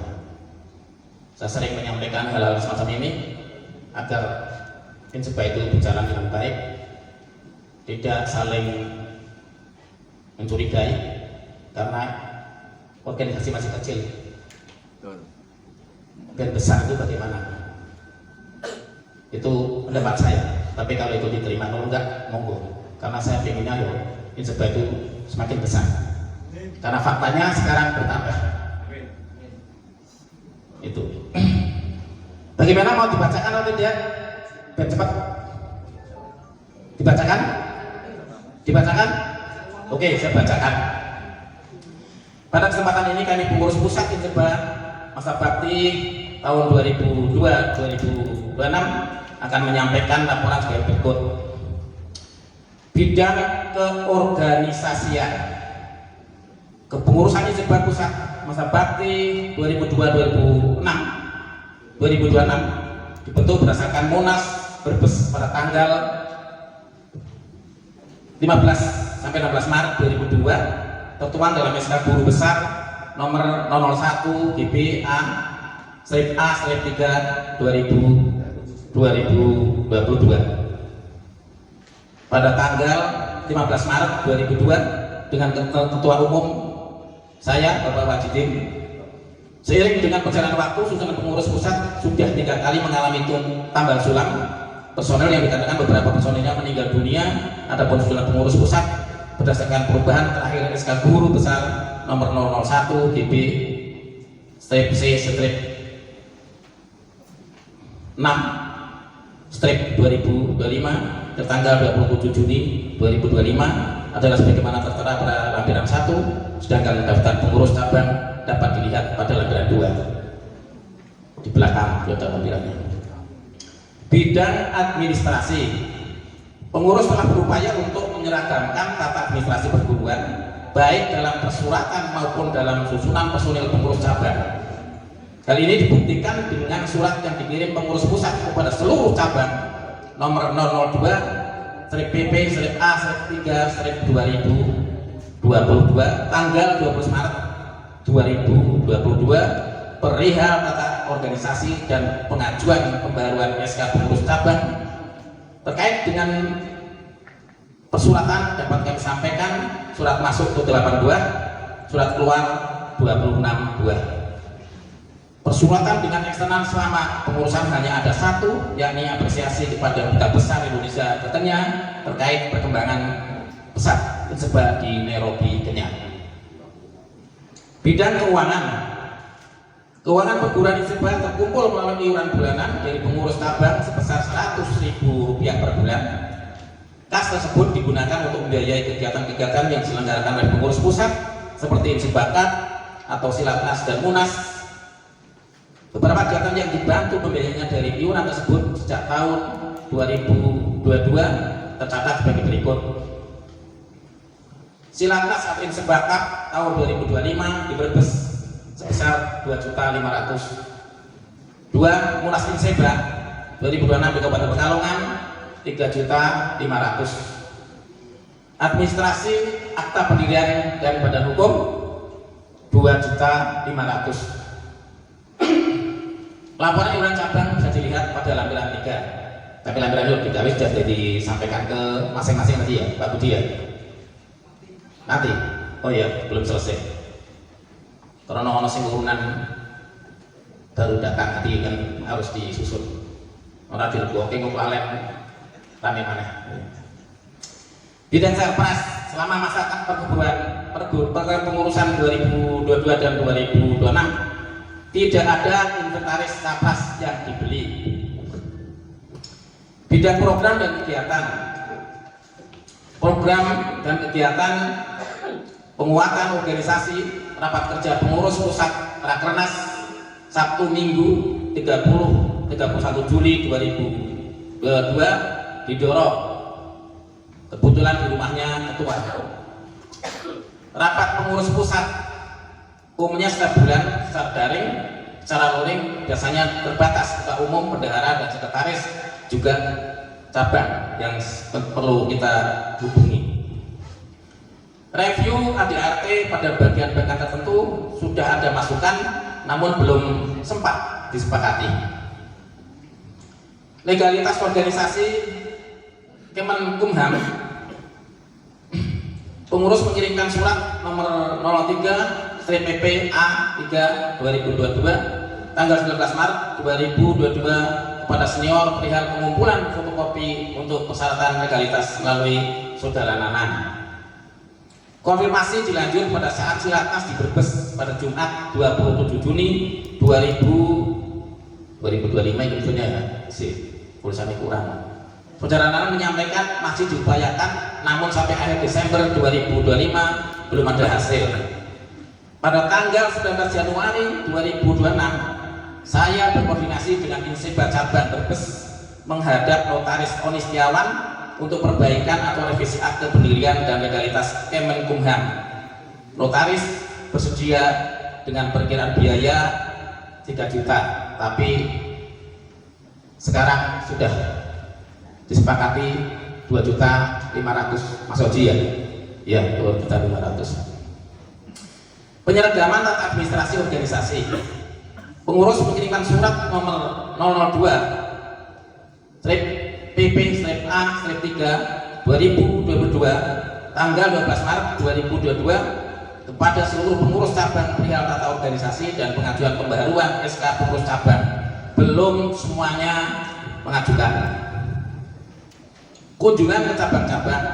Saya sering menyampaikan hal-hal semacam ini agar Inseba itu berjalan dengan baik, tidak saling mencurigai, karena organisasi masih kecil. Dan besar itu bagaimana? Itu pendapat saya. Tapi kalau itu diterima, kalau enggak, monggo. Karena saya pengennya ya Inseba itu semakin besar. Karena faktanya sekarang bertambah. Itu. Bagaimana, mau dibacakan atau tidak? Biar cepat. Dibacakan? Dibacakan? Oke, saya bacakan. Pada kesempatan ini kami pengurus pusat Inseba masa bakti tahun 2002-2026 akan menyampaikan laporan sebagai berikut. Bidang keorganisasian kepengurusan Inseba pusat masa bakti 2002-2026 dibentuk berdasarkan Munas Brebes pada tanggal 15 sampai 16 Maret 2002, tertuang dalam SK Guru Besar nomor 001 GBA A/3 2022. Pada tanggal 15 Maret 2002 dengan Ketua Umum saya Bapak Wajidin. Seiring dengan perjalanan waktu, susunan pengurus pusat sudah 3 kali mengalami tambal sulam personel yang dikatakan beberapa personelnya meninggal dunia. Adapun susunan pengurus pusat berdasarkan perubahan terakhir SK Guru Besar nomor 001 GB C/6/2025 tertanggal 27 Juni 2025 adalah sebagaimana tertera pada lampiran 1, sedangkan daftar pengurus cabang dapat dilihat pada lampiran 2 di belakang daftar lampirannya. Bidang administrasi, pengurus telah berupaya untuk menyeragamkan tata administrasi perguruan baik dalam persuratan maupun dalam susunan personil pengurus cabang. Hal ini dibuktikan dengan surat yang dikirim pengurus pusat kepada seluruh cabang nomor 002/PP/A/3/2022 tanggal 12 Maret 2022 perihal tata organisasi dan pengajuan pembaruan SK pengurus cabang. Terkait dengan persuratan dapat kami sampaikan surat masuk ke 8 buah, surat keluar 26 buah. Persuratan dengan eksternal selama pengurusan hanya ada 1, yakni apresiasi kepada Duta Besar Indonesia ke Kenya terkait perkembangan pesat Inseba di Nairobi, Kenya. Bidang keuangan, keuangan perguruan Inseba terkumpul melalui iuran bulanan dari pengurus cabang sebesar Rp100.000 per bulan. Kas tersebut digunakan untuk membiayai kegiatan-kegiatan yang diselenggarakan oleh pengurus pusat seperti Insebakat atau Silatnas dan Munas. Beberapa kegiatan yang dibantu pembiayanya dari iuran tersebut sejak tahun 2022 tercatat sebagai berikut. Silatnas atau Insebakat tahun 2025 di Brebes sebesar 2.500.000. 2. Munas Inseba 2026 di Kabupaten Pekalongan 3.500.000. Administrasi akta pendirian dan badan hukum 2.500.000. Laporan iuran cabang bisa dilihat pada lampiran 3. Tapi lampiran itu tidak sudah disampaikan ke masing-masing tadi ya, Pak Budi ya. Nanti, oh ya belum selesai. Karena ono sing urunan baru datang nanti kan harus disusun. Orang dilebokke kok lalen rame maneh. Bidang Serpras selama masa pengurusan 2022 dan 2026 tidak ada inventaris Serpras yang dibeli. Bidang program dan kegiatan, program dan kegiatan penguatan organisasi rapat kerja pengurus pusat Rakernas Sabtu Minggu 31 Juli 2022 di Doro. Kebetulan di rumahnya ketua. Rapat pengurus pusat umumnya setiap bulan secara daring, secara luring, biasanya terbatas ketua umum, bendahara dan sekretaris, juga cabang yang perlu kita hubungi. Review ADART pada bagian-bagian tertentu sudah ada masukan, namun belum sempat disepakati. Legalitas organisasi Kemenkumham, pengurus mengirimkan surat nomor 03/PP A3/2022 tanggal 19 Maret 2022 kepada senior perihal pengumpulan fotokopi untuk persyaratan legalitas melalui saudara Nanan. Konfirmasi dilanjut pada saat Silatnas di Brebes pada Jumat 27 Juni 2025 itu ya, tulisannya kurang. Saudara Nanan menyampaikan masih diupayakan, namun sampai akhir Desember 2025 belum ada hasil. Pada tanggal 19 Januari 2026, saya berkoordinasi dengan Inseba Cabang Brebes menghadap Notaris Oni Setiawan untuk perbaikan atau revisi akte pendirian dan legalitas Kemenkumham. Notaris bersedia dengan perkiraan biaya 3 juta, tapi sekarang sudah disepakati 2.500.000 Mas Oji ya? Ya, 2.500.000. Penyeragaman tata administrasi organisasi. Pengurus mengirimkan surat nomor 002/PP/A/3 2022 tanggal 12 Maret 2022 kepada seluruh pengurus cabang perihal tata organisasi dan pengajuan pembaharuan SK pengurus cabang. Belum semuanya mengajukan. Kunjungan ke cabang-cabang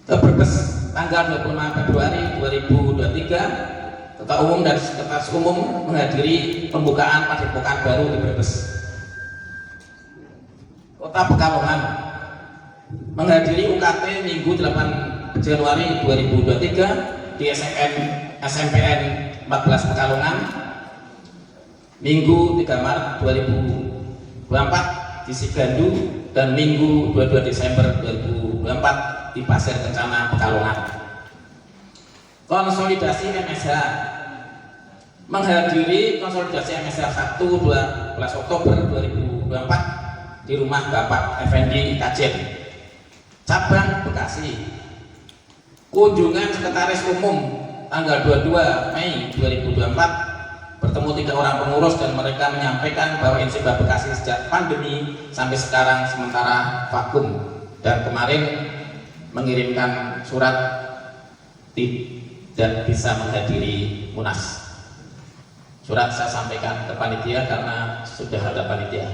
ke Brebes tanggal 25 Februari 2023, Ketua Umum dan Sekretaris Umum menghadiri pembukaan padepokan baru di Brebes. Kota Pekalongan menghadiri UKT Minggu 8 Januari 2023 di SMPN 14 Pekalongan, Minggu 3 Maret 2024 di Sigandu, dan Minggu 22 Desember 2024 di Pasir Kencana Pekalongan. Konsolidasi MSH menghadiri konsolidasi MSH 1-12 Oktober 2024 di rumah Bapak Effendi Kajen, cabang Bekasi. Kunjungan Sekretaris Umum tanggal 22 Mei 2024 bertemu 3 orang pengurus dan mereka menyampaikan bahwa Inseba Bekasi sejak pandemi sampai sekarang sementara vakum dan kemarin mengirimkan surat tidak bisa menghadiri Munas. Surat saya sampaikan ke panitia karena sudah ada panitia.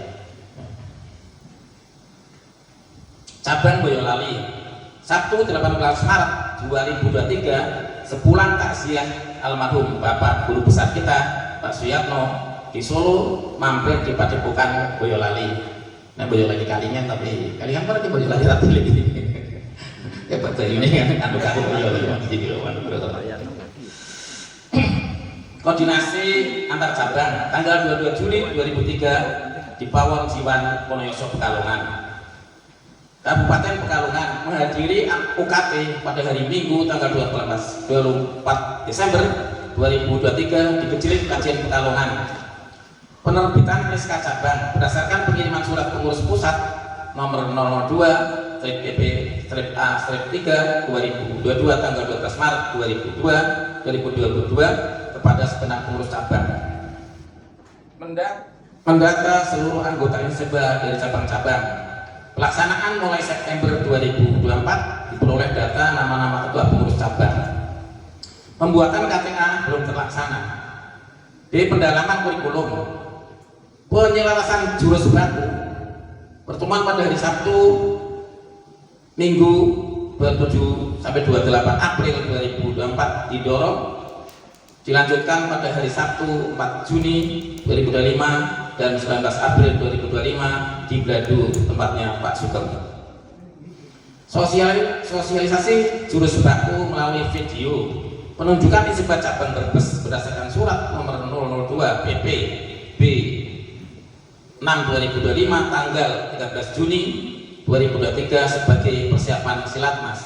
Cabang Boyolali, Sabtu 18 Maret 2023, sepulang takziah almarhum Bapak Guru Besar kita Pak Suyatno di Solo, mampir di Padepokan Boyolali. Nah, Boyolali Kalingan, tapi Kalingan pada di Boyolali Ratili. Ya betul ini kan anu Boyolali jadi lawan. Koordinasi antar cabang tanggal 22 Juli 2003 di Pawon Jiwan Wonoyoso Pekalongan. Kabupaten Pekalongan menghadiri UKT pada hari Minggu tanggal 24 Desember 2023 di Kecilik Kajen Pekalongan. Penerbitan SK cabang berdasarkan pengiriman surat pengurus pusat nomor 002/PP/A/3 2022 tanggal 12 Maret 2022 kepada segenap pengurus cabang. Mendata seluruh anggota Inseba dari cabang-cabang. Pelaksanaan mulai September 2024 diperoleh data nama-nama ketua pengurus cabang. Pembuatan KTA belum terlaksana. Di pendalaman kurikulum, penyelarasan jurus baku, pertemuan pada hari Sabtu Minggu 27 sampai 28 April 2024 didorong, dilanjutkan pada hari Sabtu 4 Juni 2025 dan 19 April 2025 di Bladu, tempatnya Pak Sugeng. Sosialisasi jurus baku melalui video penunjukan Hizbat Cabang Brebes berdasarkan surat nomor 002 PP B 6 2025 tanggal 13 Juni 2023 sebagai persiapan Silatnas.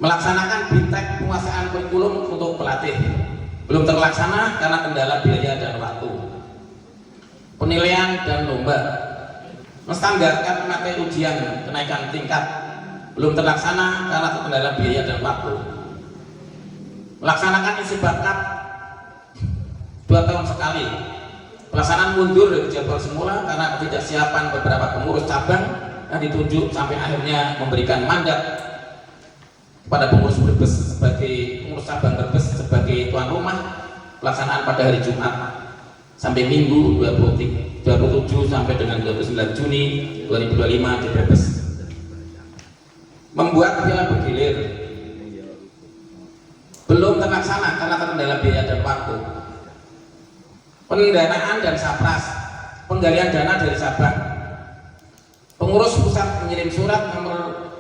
Melaksanakan BIMTEK penguasaan kurikulum untuk pelatih belum terlaksana karena kendala biaya dan waktu. Penilaian dan lomba menstandarkan materi ujian kenaikan tingkat belum terlaksana karena terkendala biaya dan waktu. Melaksanakan isi bakat 2 tahun sekali. Pelaksanaan mundur dari jadwal semula karena ketidaksiapan beberapa pengurus cabang yang ditunjuk sampai akhirnya memberikan mandat kepada pengurus Brebes sebagai pengurus cabang Brebes sebagai tuan rumah pelaksanaan pada hari Jumat sampai Minggu 27 sampai dengan 29 Juni 2025 di Brebes. Membuat piala bergilir belum terlaksana karena terkendala biaya dan waktu. Pendanaan dan sapras, penggalian dana dari Sabang. Pengurus pusat mengirim surat nomor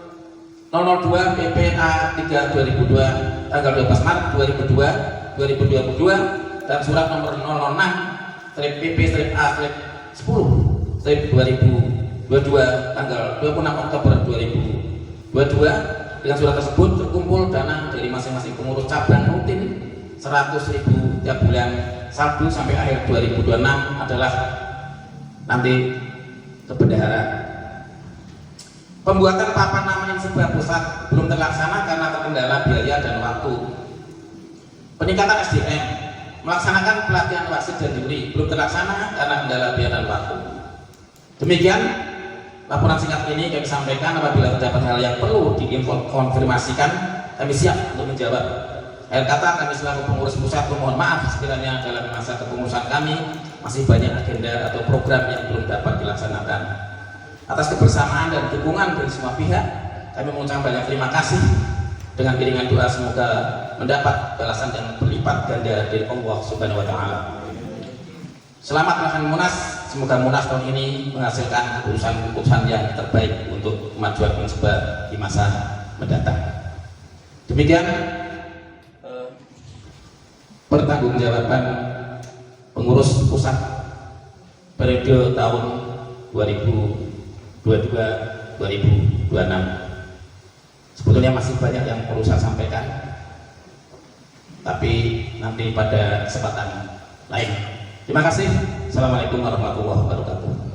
002 PPA 3 2002 tanggal 12 Maret 2022 dan surat nomor 006 PP A 10 2022 tanggal 26 Oktober 2022. Dengan surat tersebut terkumpul dana dari masing-masing pengurus cabang rutin 100.000 tiap bulan Sabtu sampai akhir 2026 adalah nanti ke bendahara. Pembuatan papan nama Hizbat pusat belum terlaksana karena terkendala biaya dan waktu. Peningkatan SDM, melaksanakan pelatihan wasit dan juri belum terlaksana karena kendala biaya dan waktu. Demikian laporan singkat ini kami sampaikan. Apabila terdapat hal yang perlu dikonfirmasikan, kami siap untuk menjawab. Akhir kata, kami selaku pengurus pusat mohon maaf sekiranya dalam masa kepengurusan kami masih banyak agenda atau program yang belum dapat dilaksanakan. Atas kebersamaan dan dukungan dari semua pihak, kami mengucapkan banyak terima kasih dengan iringan doa semoga mendapat balasan yang berlipat ganda dari Allah Subhanahu wa Ta'ala. Selamat melaksanakan Munas. Semoga Munas tahun ini menghasilkan keputusan-keputusan yang terbaik untuk kemajuan Hizbat di masa mendatang. Demikian pertanggungjawaban pengurus pusat periode tahun 2022-2026. Sebetulnya masih banyak yang perlu saya sampaikan, tapi nanti pada kesempatan lain. Terima kasih. Assalamualaikum warahmatullahi wabarakatuh.